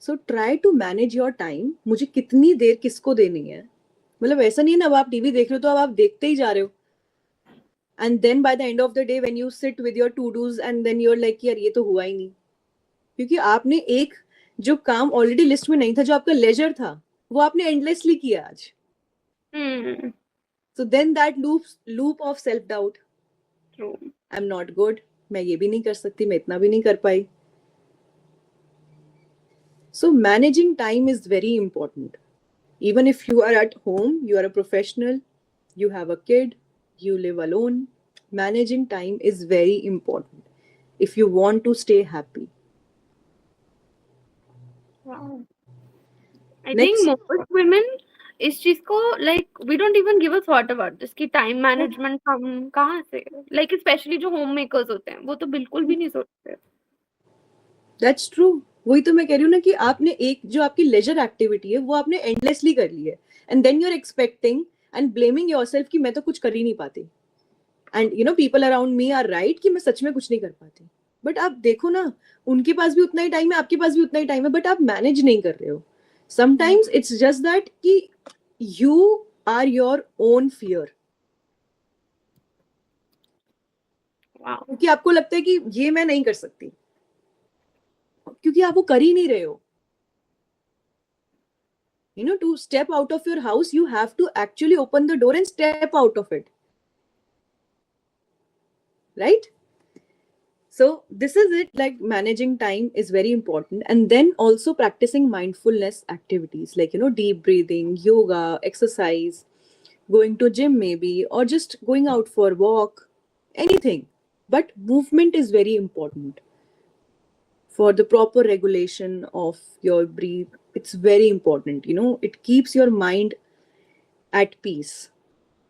So try to manage your time. मुझे कितनी देर किसको देनी है. मतलब ऐसा नहीं है ना, अब आप टीवी देख रहे हो तो अब आप देखते ही जा रहे हो. And then by the end of the day when you sit with your to dos and then you are like यार ये तो हुआ ही नहीं. क्योंकि आपने एक जो काम ऑलरेडी लिस्ट में नहीं था, जो आपका लेजर था, वो आपने एंडलेसली किया आज. So then that loop of self doubt. I am not good, मैं ये भी नहीं कर सकती, मैं इतना भी नहीं कर पाई. So managing time is very important. Even if you are at home, you are a professional, you have a kid, you live alone, managing time is very important if you want to stay happy. Wow. I think most women इस चीज को like we don't even give a thought about this कि time management हम कहाँ से like especially जो home makers होते हैं वो तो बिल्कुल भी नहीं सोचते. That's true. वही तो मैं कह रही हूँ ना कि आपने एक जो आपकी लेजर एक्टिविटी है वो आपने एंडलेसली कर ली है and then you are expecting and blaming yourself कि मैं तो कुछ कर ही नहीं पाती. And you know people around me are right कि मैं सच में कुछ नहीं कर पाती. बट आप देखो ना, उनके पास भी उतना ही टाइम है, आपके पास भी उतना ही टाइम है, बट आप मैनेज नहीं कर रहे हो. समटाइम्स इट्स जस्ट दैट कि you are your own fear. क्योंकि आपको लगता है कि ये मैं नहीं कर सकती, क्योंकि आप वो कर ही नहीं रहे हो. You know, to step out of your house, you have to actually open the door and step out of it. Right? So this is it. Like managing time is very important. And then also practicing mindfulness activities like, you know, deep breathing, yoga, exercise, going to gym maybe, or just going out for a walk, anything. But movement is very important for the proper regulation of your breath. It's very important. You know, it keeps your mind at peace.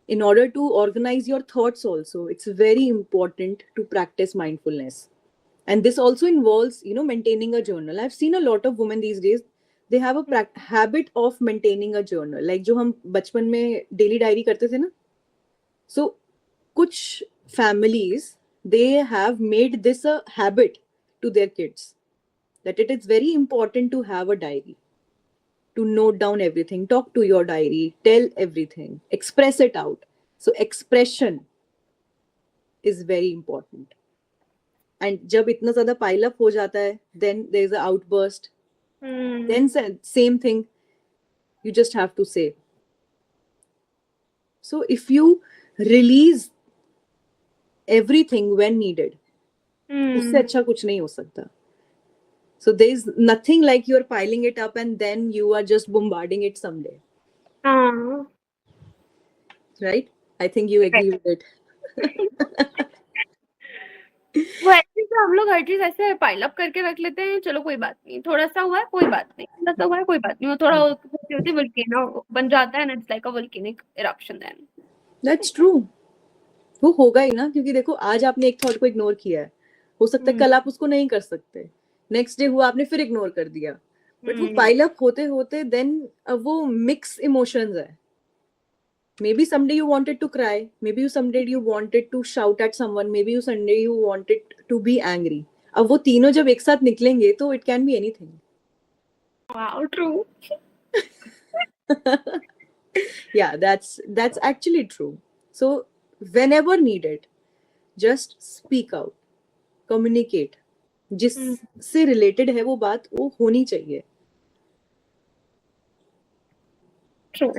In order to organize your thoughts also, it's very important to practice mindfulness. And this also involves, you know, maintaining a journal. I've seen a lot of women these days, they have a habit of maintaining a journal. Like जो हम बचपन में daily diary करते थे ना. So कुछ families, they have made this a habit to their kids, that it is very important to have a diary, to note down everything, talk to your diary, tell everything, express it out. So expression is very important. And जब इतना ज़्यादा pile up हो जाता है, then there is an outburst. Then same thing, you just have to say. So if you release everything when needed, उससे अच्छा कुछ नहीं हो सकता. So there is nothing like you are piling it up and then you are just bombarding it someday. Right? I think you agree with it. वो ऐसे तो हम लोग हर चीज ऐसे पाइल अप करके रख लेते हैं. चलो कोई बात नहीं, थोड़ा सा हुआ है कोई बात नहीं, थोड़ा सा हुआ है कोई बात नहीं, वो थोड़ा होती होती वोल्केनो बन जाता है and it's like a volcanic eruption then. That's true. वो होगा ही ना, क्योंकि देखो आज आपने एक थॉट को इग्नोर किया है, हो सकता है कल आप उसको नहीं कर सकते, नेक्स्ट डे हुआ आपने फिर इग्नोर कर दिया. बट वो पाइल अप होते होते देन वो मिक्स इमोशंस है. Maybe someday you wanted to cry, maybe someday you wanted to shout at someone, maybe someday you wanted to be angry. अब वो तीनों जब एक साथ निकलेंगे तो it can be anything. Wow, true. Yeah, that's actually true. So whenever needed, just speak out, communicate. जिससे related है वो बात, वो होनी चाहिए. True.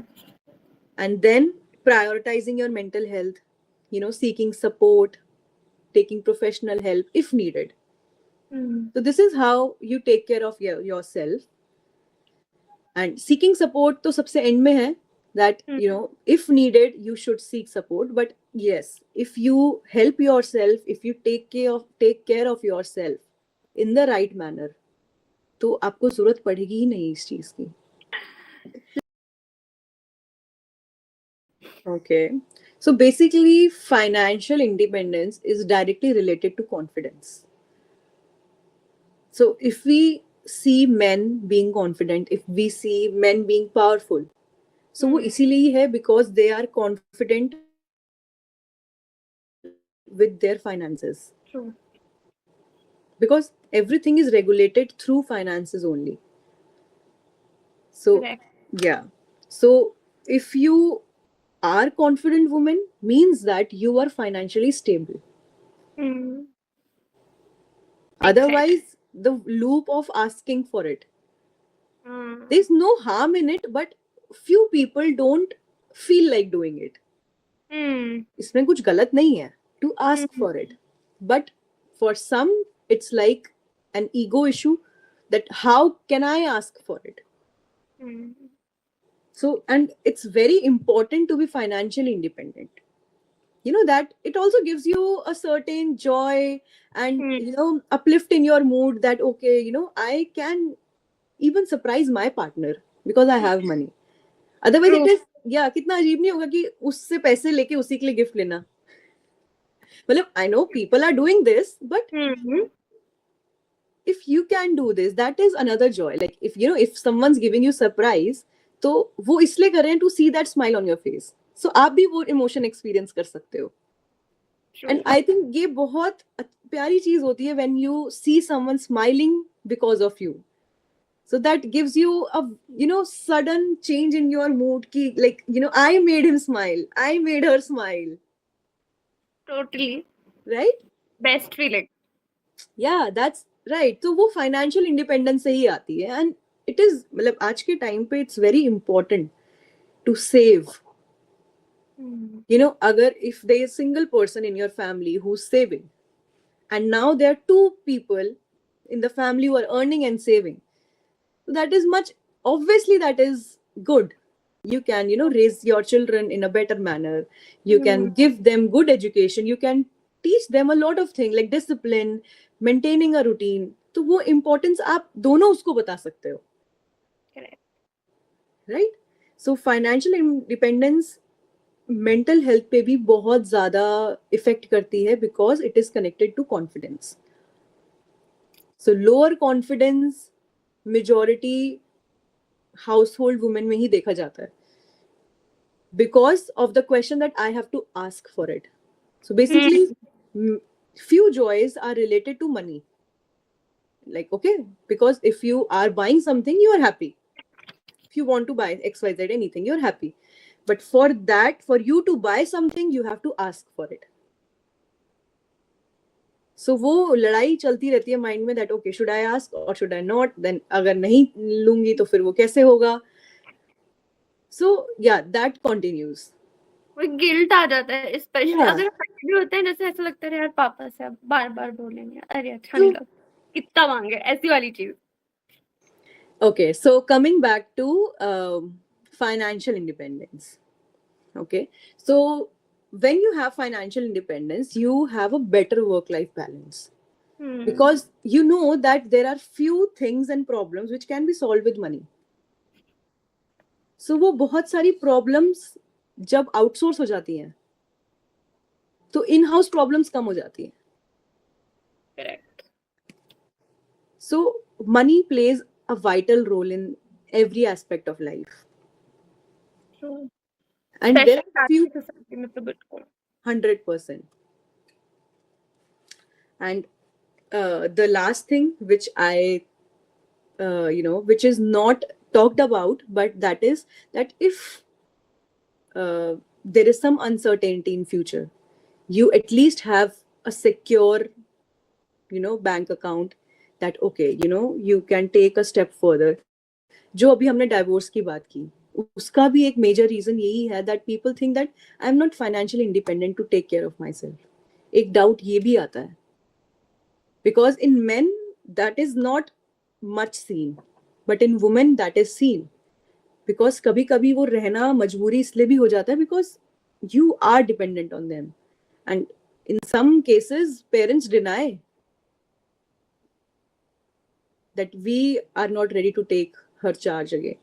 And then prioritizing your mental health, seeking support, taking professional help if needed. So this is how you take care of yourself. And seeking support to sabse end mein hai, that if needed you should seek support. But yes, if you help yourself, if you take care of yourself in the right manner, तो आपको जरूरत पड़ेगी ही नहीं इस चीज की. Okay. So basically, financial independence is directly related to confidence. So if we see men being confident, if we see men being powerful, so वो इसीलिए ही है because they are confident with their finances. True. Because everything is regulated through finances only. So Correct. yeah. So if you are confident woman, means that you are financially stable. Otherwise, the loop of asking for it, there's no harm in it, but few people don't feel like doing it. इसमें कुछ गलत नहीं है to ask for it, but for some it's like an ego issue, that how can I ask for it. So, and it's very important to be financially independent. That it also gives you a certain joy and uplift in your mood, that okay, I can even surprise my partner because I have money. Otherwise it is, कितना अजीब नहीं होगा कि उससे पैसे लेके उसी के लिए गिफ्ट लेना. मतलब I know people are doing this, but if you can do this, that is another joy. Like if someone's giving you surprise, तो वो इसलिए कर रहे हैं to see that smile on your face. So आप भी वो emotion experience कर सकते हो. And I think ये बहुत प्यारी चीज होती है when you see someone smiling because of you. So that gives you a sudden change in your mood ki, like I made him smile, I made her smile. Totally. Right? Best feeling. Yeah, that's right. So वो financial independence से ही आती है. And it is, मतलब आज के time पे it's very important to save. अगर if there is a single person in your family who's saving, and now there are two people in the family who are earning and saving, that is much, obviously that is good. You can raise your children in a better manner, you can give them good education, you can teach them a lot of things like discipline, maintaining a routine. तो वो importance आप दोनों उसको बता सकते हो. Correct. Right? So financial independence mental health पे भी बहुत ज़्यादा effect करती है because it is connected to confidence. So lower confidence majority household women में ही देखा जाता है because of the question that I have to ask for it. So basically, few joys are related to money. Like, okay, because if you are buying something, you are happy. If you want to buy XYZ anything, you're happy. But for that, for you to buy something, you have to ask for it. So वो लड़ाई चलती रहती है mind में that okay, should I ask or should I not? Then अगर नहीं लूंगी तो फिर वो कैसे होगा? So yeah, that continues. वो गिल्ट आ जाता है, स्पेशली अगर भी होता है, जैसे ऐसा लगता है यार पापा से अब बार बार बोलेंगे, अरे अच्छा नहीं लगा, कितना मांगे, ऐसी वाली चीज. Okay, so coming back to financial independence. Okay, so when you have financial independence, you have a better work-life balance. Because you know that there are few things and problems which can be solved with money. So वो बहुत सारी problems जब outsource हो जाती हैं, तो in-house problems कम हो जाती हैं. Correct. So money plays a vital role in every aspect of life. True. And there are few, society में तो बिल्कुल 100%. And the last thing which I which is not talked about, but that is that if there is some uncertainty in future, you at least have a secure, bank account, that okay, you can take a step further. जो अभी हमने divorce की बात की, उसका भी एक major reason यही है that people think that I am not financially independent to take care of myself. एक डाउट ये भी आता है, because in men that is not much seen, but in women that is seen. Because कभी कभी वो रहना मजबूरी इसलिए भी हो जाता है because you are dependent on them, and in some cases parents deny that we are not ready to take her charge again.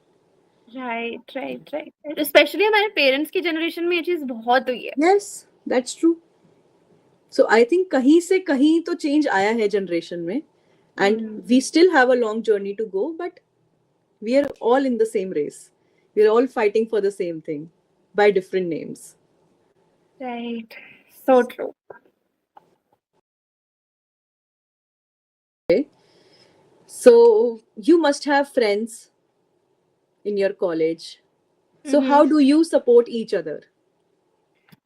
right. Especially हमारे पेरेंट्स की जनरेशन में ये चीज बहुत हुई है। Yes, that's true. So I think कहीं से कहीं तो change आया है generation में, and we still have a long journey to go, but we are all in the same race. We are all fighting for the same thing by different names. Right. So true. So you must have friends in your college. So how do you support each other?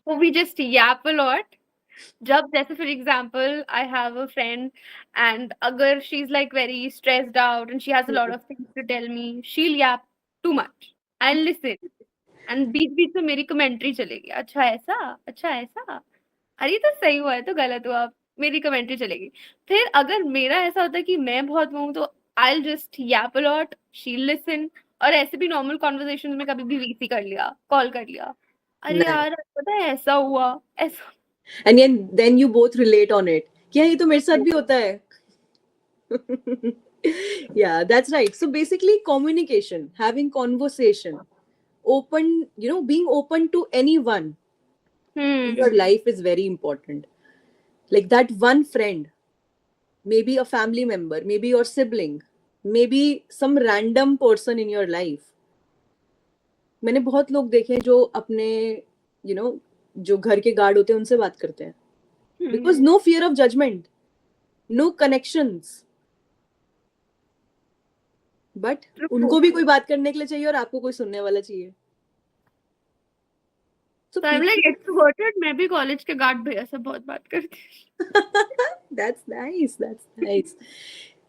So we just yap a lot. जब जैसे for example I have a friend and अगर she's like very stressed out and she has a lot of things to tell me, she'll yap too much. I'll listen. And बीच बीच में मेरी commentary चलेगी, अच्छा ऐसा, अरे तो सही हुआ है तो गलत हुआ, मेरी कमेंट्री चलेगी। फिर अगर मेरा ऐसा होता है कि मैं बहुत वो हूँ तो I'll just yap a lot, she'll listen। और ऐसे भी नॉर्मल कॉन्वर्सेशन में कभी भी वीसी कर लिया, कॉल कर लिया, अरे यार पता है ऐसा हुआ ऐसा, and then you both relate on it, क्या ये तो मेरे साथ भी होता है। Yeah, that's right. So basically communication, having conversation, open, being open to anyone in your life is very important. Like that one friend, maybe a family member, maybe your sibling, maybe some random person in your life. मैंने बहुत लोग देखे हैं जो अपने जो घर के गार्ड होते हैं उनसे बात करते हैं, because no fear of judgement, no connections, but उनको भी कोई बात करने के लिए चाहिए और आपको कोई सुनने वाला चाहिए। So I'm like extroverted, मैं भी कॉलेज के गार्ड भैया से बहुत बात करती हूँ। That's nice.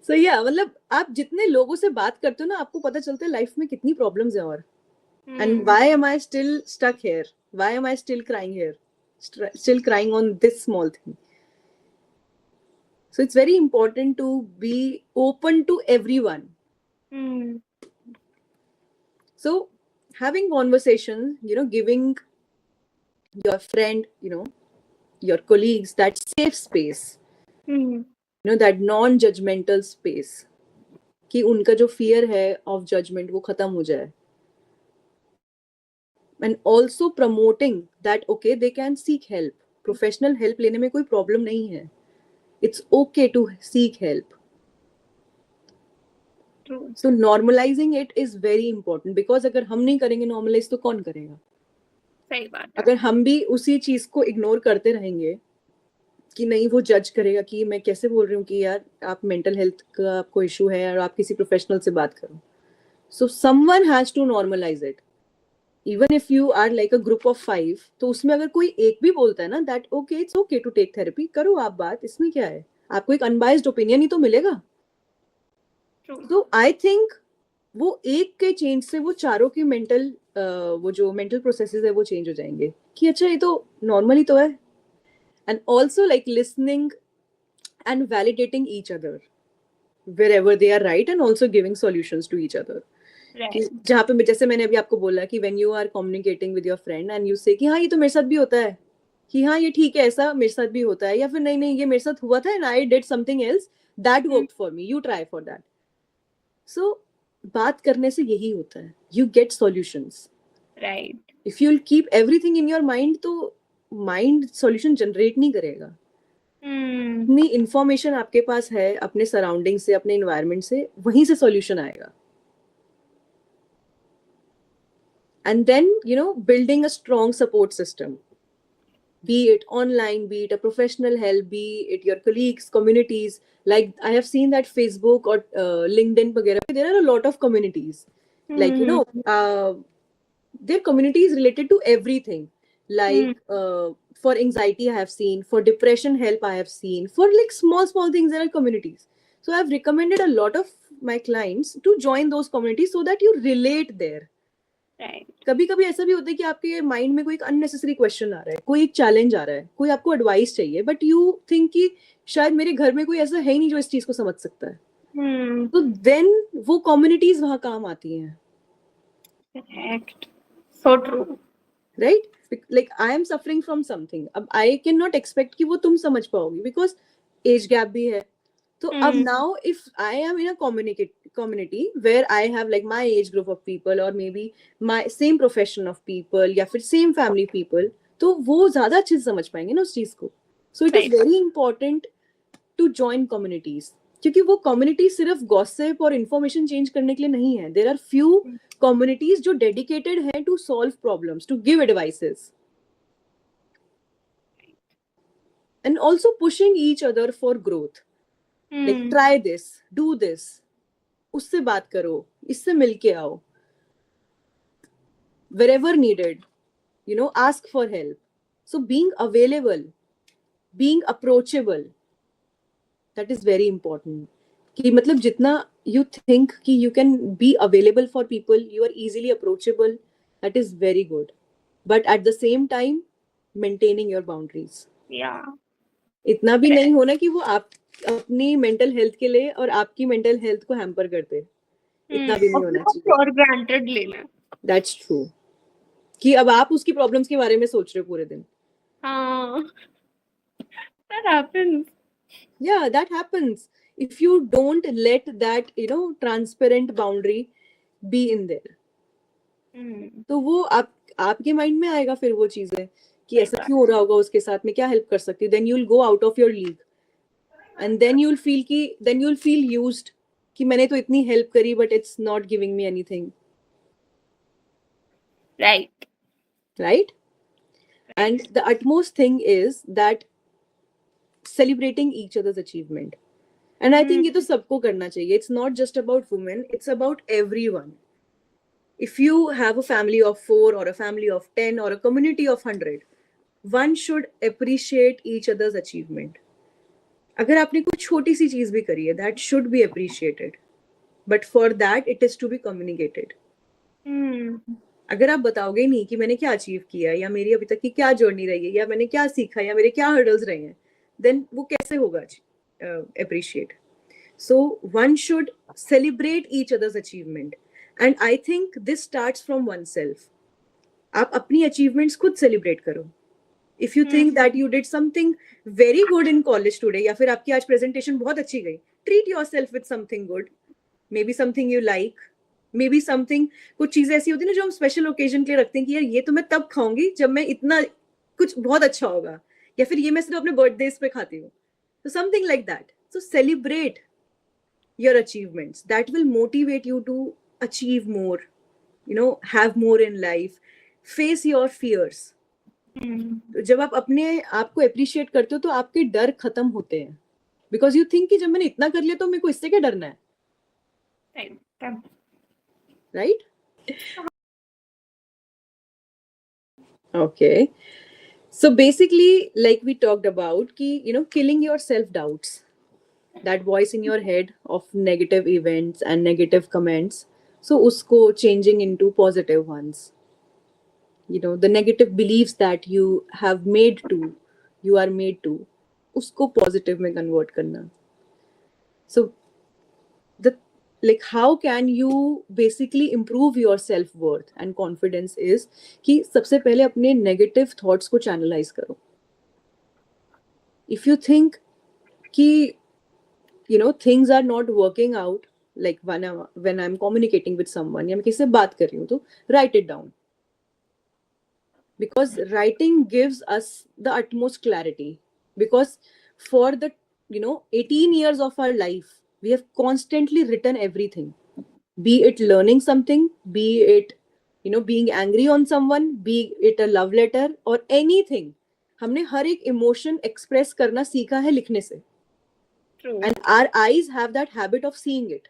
So yeah, मतलब आप जितने लोगों से बात करते हो ना, आपको पता चलता है लाइफ में कितनी प्रॉब्लम्स है और and why am I still stuck here? Why am I still crying here? Still crying on this small thing. So it's very important to be open to everyone. So having conversations, giving your friend, your colleagues that safe space, that non-judgmental space, कि उनका जो fear है of judgment वो खत्म हो जाए, and also promoting that okay, they can seek help, professional help लेने में कोई problem नहीं है, it's okay to seek help. True. So normalizing it is very important, because अगर हम नहीं करेंगे normalize तो कौन करेगा? सही बात है। अगर हम भी उसी चीज को इग्नोर करते रहेंगे कि नहीं वो जज करेगा कि मैं कैसे बोल रही हूँ कि यार आप मेंटल हेल्थ का आपको इशू है और आप किसी प्रोफेशनल से बात करो। So someone has to normalise it, even if you are like a group of 5, तो उसमें अगर कोई एक भी बोलता है ना that okay it's okay to take therapy, करो आप बात, इसमें क्या है, आपको एक अनबाइज्ड ओपिनियन ही तो मिलेगा। तो आई थिंक वो एक के चेंज से वो चारों की मेंटल वो जो मेंटल प्रोसेसेस है वो चेंज हो जाएंगे कि अच्छा ये तो नॉर्मली तो है। And also like listening and validating each other wherever they are right, and also giving solutions to each other. जहाँ पे जैसे मैंने अभी आपको बोला कि when you are communicating with your friend and you say कि हाँ ये तो मेरे साथ भी होता है, कि हाँ ये ठीक है ऐसा मेरे साथ भी होता है, या फिर नहीं ये मेरे साथ हुआ था and I did something else that worked for me, you try for that. So बात करने से यही होता है, you get solutions. Right. If you'll keep everything in your mind, तो mind solution generate नहीं करेगा। जितनी इंफॉर्मेशन आपके पास है अपने सराउंडिंग से, अपने एनवायरनमेंट से, वहीं से सॉल्यूशन आएगा। And then building a strong support system, be it online, be it a professional help, be it your colleagues, communities. Like I have seen that Facebook or LinkedIn वगैरह, there are a lot of communities, like their community is related to everything, like for anxiety I have seen, for depression help I have seen, for like small things there are communities. So I've recommended a lot of my clients to join those communities so that you relate there. Right. कभी कभी ऐसा भी होता है कि आपके mind में कोई एक अननेसेसरी क्वेश्चन आ रहा है, कोई एक चैलेंज आ रहा है, कोई आपको एडवाइस चाहिए, बट यू थिंक कि शायद मेरे घर में कोई ऐसा है ही नहीं जो इस चीज को समझ सकता है. तो देन वो कम्युनिटीज वहां काम आती हैं. Correct. So true. Right? Like I am suffering from something. अब I cannot expect कि वो तुम समझ पाओगी because age gap भी है. तो अब now if I am in a community where I have like my age group of people or maybe my same profession of people या फिर same family people, तो वो ज्यादा अच्छे से समझ पाएंगे ना उस चीज को. So it is very important to join communities. क्योंकि वो कम्युनिटी सिर्फ गॉसिप और इंफॉर्मेशन चेंज करने के लिए नहीं है. देयर आर फ्यू कम्युनिटीज जो डेडिकेटेड हैं to solve problems, to give advices and also pushing each other for growth. Like try this, do this, उससे बात करो, इससे मिलके आओ, wherever needed, you know, ask for help. So being available, being approachable, that is very important. कि मतलब जितना you think कि you can be available for people, you are easily approachable, that is very good. But at the same time, maintaining your boundaries. Yeah. इतना भी नहीं होना कि वो आप अपनी मेंटल हेल्थ के लिए और आपकी मेंटल हेल्थ को हैम्पर करते. इतना भी नहीं होना चाहिए. For granted लेना. That's true. कि अब आप उसकी प्रॉब्लम्स के बारे में सोच रहे हो पूरे दिन. हाँ. That happens. Yeah, that happens. If you don't let that, you know, transparent boundary be in there, तो वो आपके माइंड में आएगा फिर वो चीजें कि ऐसा क्यों हो रहा होगा उसके साथ, में क्या हेल्प कर सकती हूँ. Then you will go out of your league and then you will feel used कि मैंने तो इतनी हेल्प करी but it's not giving me anything. Right? And the utmost thing is that celebrating each other's achievement. And I think ये तो सबको करना चाहिए. It's not just about women, it's about everyone. If you have a family of 4 or a family of 10 or a community of 100, one should appreciate each other's achievement. अगर आपने कोई छोटी सी चीज भी करी है, that should be appreciated. But for that, it is to be communicated. अगर आप बताओगे नहीं कि मैंने क्या अचीव किया या मेरी अभी तक की क्या जर्नी रही है या मैंने क्या सीखा या मेरे क्या हर्डल्स रहे हैं, देन वो कैसे होगा appreciate. So one should celebrate each other's achievement, and I think this starts from oneself. आप अपनी achievements खुद celebrate करो. If you think that you did something very good in college today या फिर आपकी आज presentation बहुत अच्छी गई, treat yourself with something good. Maybe something you like, maybe something, कुछ चीजें ऐसी होती है ना जो हम स्पेशल ओकेजन के लिए रखते हैं कि यार ये तो मैं तब खाऊंगी जब मैं इतना कुछ बहुत अच्छा होगा, या फिर ये मैं सिर्फ अपने बर्थडेज पे खाती हूँ. So something like that. So celebrate your achievements. That will motivate you to achieve more, you know, have more in life, face your fears. तो जब आप अपने आप को appreciate करते हो तो आपके डर खत्म होते हैं. Because you think कि जब मैंने इतना कर लिया तो मेरे को इससे क्या डरना है. Right? Okay. So basically, like we talked about, ki, you know, killing your self-doubts, that voice in your head of negative events and negative comments. So usko changing into positive ones. You know, the negative beliefs that you are made to, usko positive mein convert karna. So like how can you basically improve your self-worth and confidence is कि सबसे पहले अपने negative thoughts को channelize करो. If you think कि you know things are not working out, like when I'm communicating with someone या मैं किसी से बात कर रही हूँ तो write it down, because writing gives us the utmost clarity. Because for the 18 years of our life we have constantly written everything, be it learning something, be it being angry on someone, be it a love letter or anything. हमने हर एक emotion express करना सीखा है लिखने से. True. And our eyes have that habit of seeing it.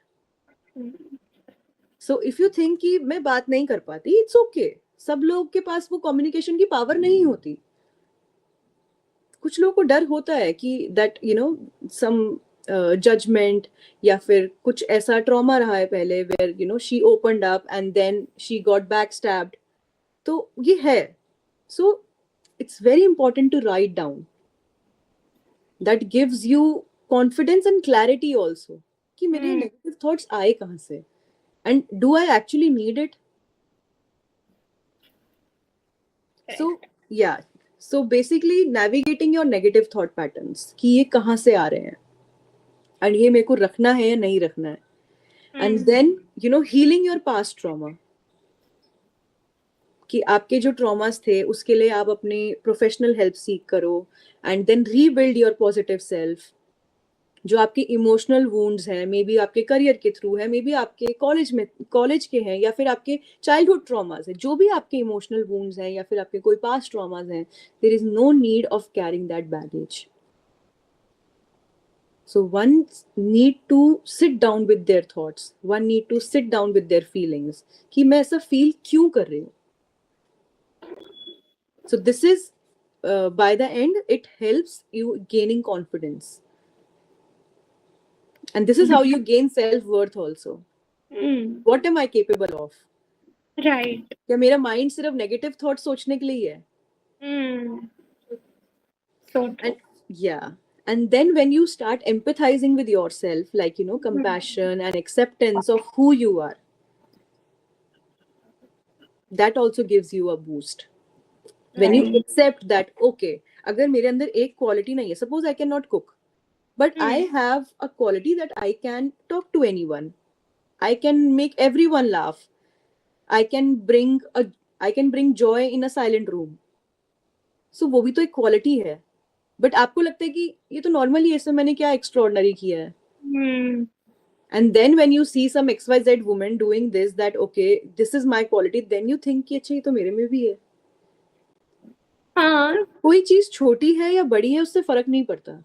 So if you think कि मैं बात नहीं कर पाती, it's okay. सब लोग के पास वो कम्युनिकेशन की पावर नहीं होती. कुछ लोगों को डर होता है कि दैट सम जजमेंट या फिर कुछ ऐसा ट्रॉमा रहा है पहले where she opened up and then she got back stabbed. तो ये है. So it's very important to write down. That gives you confidence and clarity also कि मेरे नेगेटिव थॉट्स आए कहाँ से and do I actually need it. So या so basically navigating your negative thought patterns कि ये कहाँ से आ रहे हैं एंड ये मेरे को रखना है या नहीं रखना है. And then healing your past trauma कि आपके जो ट्रॉमास थे उसके लिए आप अपनी प्रोफेशनल हेल्प सीख करो and then rebuild your positive self. जो आपके इमोशनल वुंड्स हैं, मे बी आपके करियर के थ्रू है, मे बी आपके कॉलेज के हैं या फिर आपके चाइल्डहुड ट्रॉमास है, जो भी आपके इमोशनल वुंड्स हैं या फिर आपके कोई पास्ट ट्रॉमास हैं, there is no need of carrying that baggage. So one need to sit down with their thoughts. One need to sit down with their feelings. कि मैं ऐसा feel क्यों कर रही हूँ? So this is, by the end, it helps you gaining confidence. And this is how you gain self-worth also. What am I capable of? Right. क्या मेरा mind सिर्फ negative thoughts सोचने के लिए ही है? So true. And, yeah. And then when you start empathizing with yourself, like, compassion and acceptance of who you are, that also gives you a boost. When you accept that, okay, अगर मेरे अंदर एक quality नहीं है, suppose I cannot cook, but I have a quality that I can talk to anyone. I can make everyone laugh. I can bring joy in a silent room. So वो भी तो एक quality है. But आपको लगता है कि ये तो नॉर्मली है, इसमें मैंने क्या एक्स्ट्राऑर्डिनरी किया है. And then when you see some XYZ woman doing this, that okay this is my quality, then you think कि अच्छा ये तो मेरे में भी है. कोई चीज छोटी है या बड़ी है उससे फर्क नहीं पड़ता.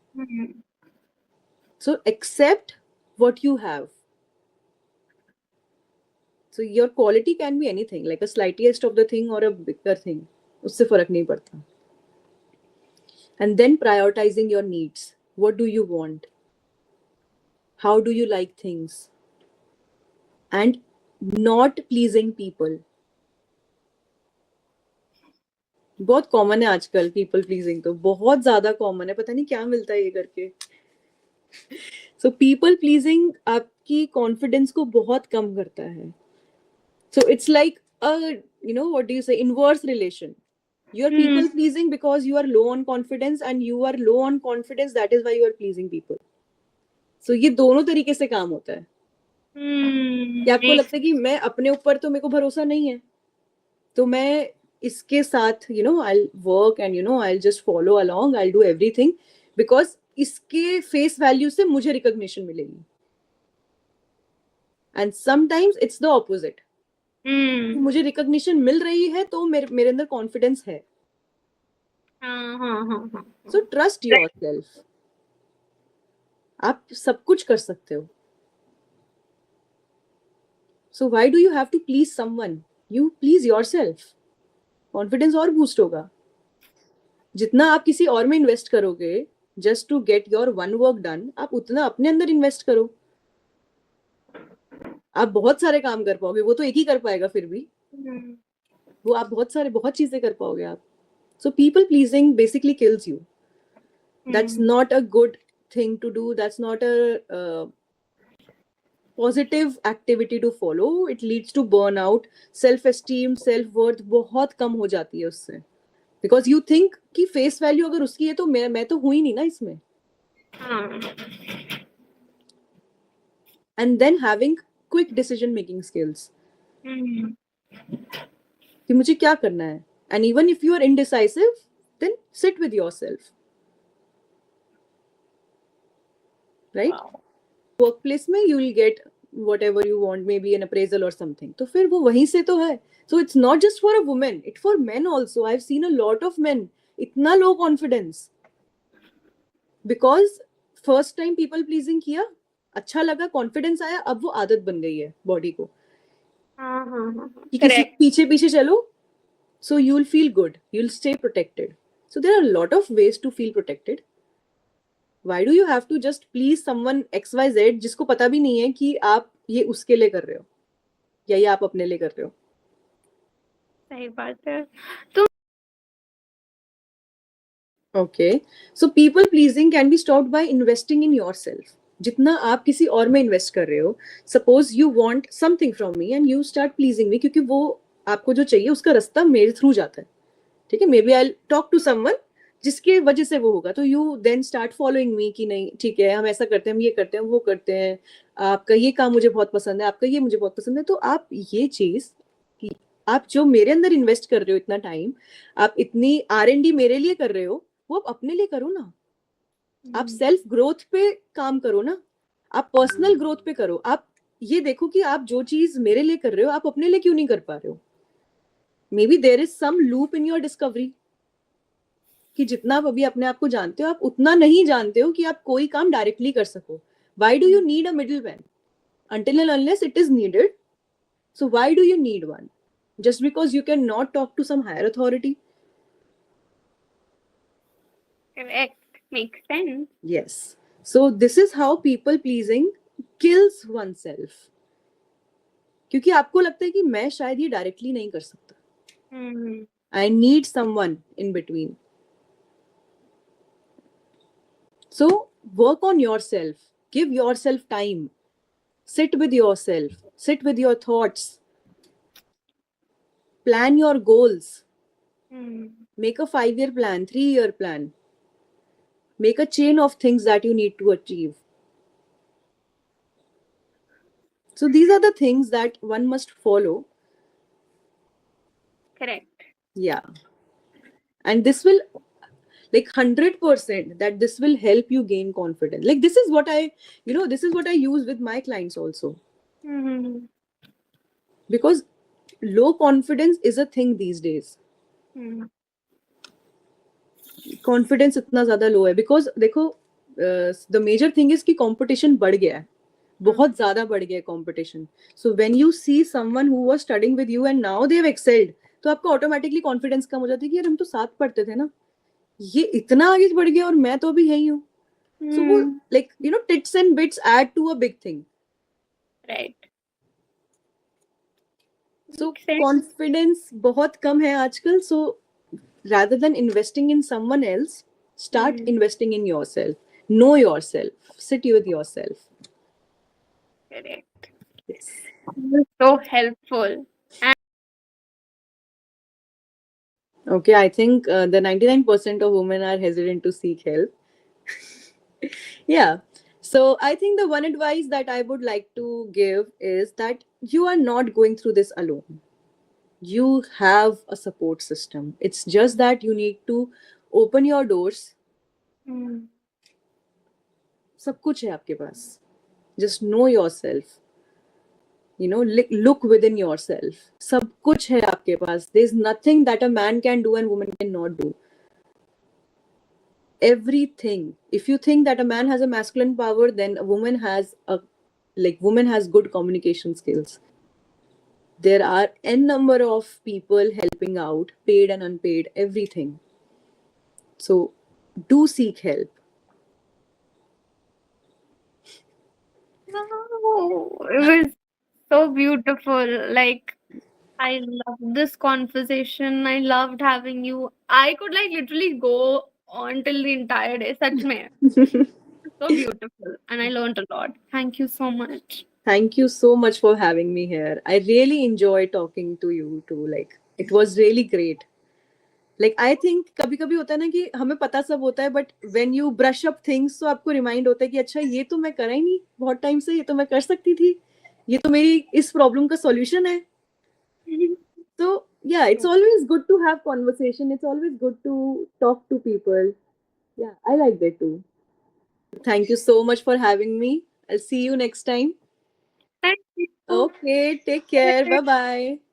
So accept what you have. So your quality can be anything, like a slightest of the thing or a bigger thing, उससे फर्क नहीं पड़ता. And then prioritizing your needs. What do you want? How do you like things? And not pleasing people. बहुत common है आजकल people pleasing, तो बहुत ज्यादा कॉमन है, पता नहीं क्या मिलता है ये करके. सो पीपल प्लीजिंग आपकी कॉन्फिडेंस को बहुत कम करता है. So it's like what do you say, inverse relation. You are people pleasing because you are low on confidence, and you are low on confidence, that is why you are pleasing people. So ये दोनों तरीके से काम होता है. कि आपको लगता है कि मैं अपने ऊपर तो मेरे को भरोसा नहीं है, तो मैं इसके साथ I'll work and I'll just follow along, I'll do everything because इसके फेस वैल्यू से मुझे रिकॉग्निशन मिलेगी. And sometimes it's the opposite. मुझे रिकॉग्निशन मिल रही है तो मेरे अंदर कॉन्फिडेंस है. So trust yourself. आप सब कुछ कर सकते हो. So why do you have to please someone? You please yourself. Confidence और बूस्ट होगा. जितना आप किसी और में इन्वेस्ट करोगे just to get your own work done, आप उतना अपने अंदर इन्वेस्ट करो. आप बहुत सारे काम कर पाओगे. वो तो एक ही कर पाएगा फिर भी. वो आप बहुत चीजें कर पाओगे आप. So people pleasing basically kills you. That's not a good thing to do. That's not a positive activity to follow. It leads to burnout. Self esteem, self worth बहुत कम हो जाती है उससे. बिकॉज यू थिंक कि face value अगर उसकी है तो मैं तो हूं ही नहीं ना इसमें. And then having quick decision making skills. कि मुझे क्या करना है. And even if you are indecisive, then sit with yourself. Right. Workplace में you will get whatever you want, maybe an appraisal or something. तो फिर वो वहीं से तो है. So it's not just for a woman, it's for men also. I've seen a lot of men इतना low confidence because first time people pleasing किया, अच्छा लगा, confidence आया, अब वो आदत बन गई है बॉडी को कि किसी पीछे पीछे चलो So you'll feel good. You'll stay protected. So there are a lot of ways to feel protected. Why do you have to just please someone XYZ जिसको पता भी नहीं है कि आप ये उसके लिए कर रहे हो या ये आप अपने लिए कर रहे हो? सही बात है. तो Okay. So people pleasing can be stopped by investing in yourself. जितना आप किसी और में इन्वेस्ट कर रहे हो, suppose you want something from me and you start pleasing me, क्योंकि वो आपको जो चाहिए उसका रास्ता मेरे थ्रू जाता है. ठीक है, maybe I talk to someone जिसके वजह से वो होगा, तो you then start following me कि नहीं ठीक है हम ऐसा करते हैं, हम ये करते हैं, वो करते हैं, आपका ये काम मुझे बहुत पसंद है, आपका ये मुझे बहुत पसंद है. तो आप ये चीज कि आप जो मेरे अंदर इन्वेस्ट कर रहे हो इतना टाइम, आप इतनी R&D मेरे लिए कर रहे हो, वो आप अपने लिए करो ना. आप सेल्फ ग्रोथ पे काम करो ना, आप पर्सनल ग्रोथ पे करो. आप ये देखो कि आप जो चीज मेरे लिए कर रहे हो आप अपने लिए क्यों नहीं कर पा रहे हो. Maybe there is some loop in your discovery कि जितना आप अभी अपने आप को जानते हो आप उतना नहीं जानते हो कि आप कोई काम डायरेक्टली कर सको. Why do you need a middle man until and unless it is needed? So why do you need one? Just because you cannot talk to some higher authority? correct. Makes sense. Yes. So this is how people pleasing kills oneself. क्योंकि आपको लगता है कि मैं शायद ये directly नहीं कर सकता. I need someone in between. So work on yourself. Give yourself time. Sit with yourself. Sit with your thoughts. Plan your goals. Make a 5-year plan, 3-year plan. Make a chain of things that you need to achieve. So these are the things that one must follow. Correct. Yeah. And this will, like 100%, that this will help you gain confidence. Like this is what this is what I use with my clients also. Because low confidence is a thing these days. Confidence इतना ज़्यादा low है because देखो the major thing is कि competition बढ़ गया है, बहुत ज़्यादा बढ़ गया है competition. So when you see someone who was studying with you and now they have excelled, तो आपको automatically confidence कम हो जाती है कि यार हम तो साथ पढ़ते थे ना, ये इतना आगे बढ़ गया और मैं तो अभी यही हूँ. So वो like tits and bits add to a big thing. Right. So confidence बहुत कम है आजकल. So rather than investing in someone else, start investing in yourself. Know yourself. Sit with yourself. Correct. Yes. So helpful. Okay, I think the 99% of women are hesitant to seek help. Yeah. So I think the one advice that I would like to give is that you are not going through this alone. You have a support system. It's just that you need to open your doors. सब कुछ है आपके पास. Just know yourself. Look within yourself. सब कुछ है आपके पास. There's nothing that a man can do and woman cannot do. Everything. If you think that a man has a masculine power, then a woman has good communication skills. There are n number of people helping out, paid and unpaid, everything. So do seek help. Oh, it was so beautiful. Like, I loved this conversation. I loved having you. I could literally go on till the entire day. Such mein. So beautiful. And I learned a lot. Thank you so much. Thank you so much for having me here. I really enjoy talking to you too. Like, it was really great. Like, I think कभी कभी होता है ना कि हमें पता सब होता है, but when you brush up things, तो आपको remind होता है कि अच्छा ये तो मैं करा ही नहीं बहुत टाइम से, ये तो मैं कर सकती थी, ये तो मेरी इस प्रॉब्लम का सॉल्यूशन है. So yeah, it's always good to have conversation. It's always good to talk to people. Yeah, I like that too. Thank you so much for having me. I'll see you next time. Thank you. Okay, take care. Bye bye.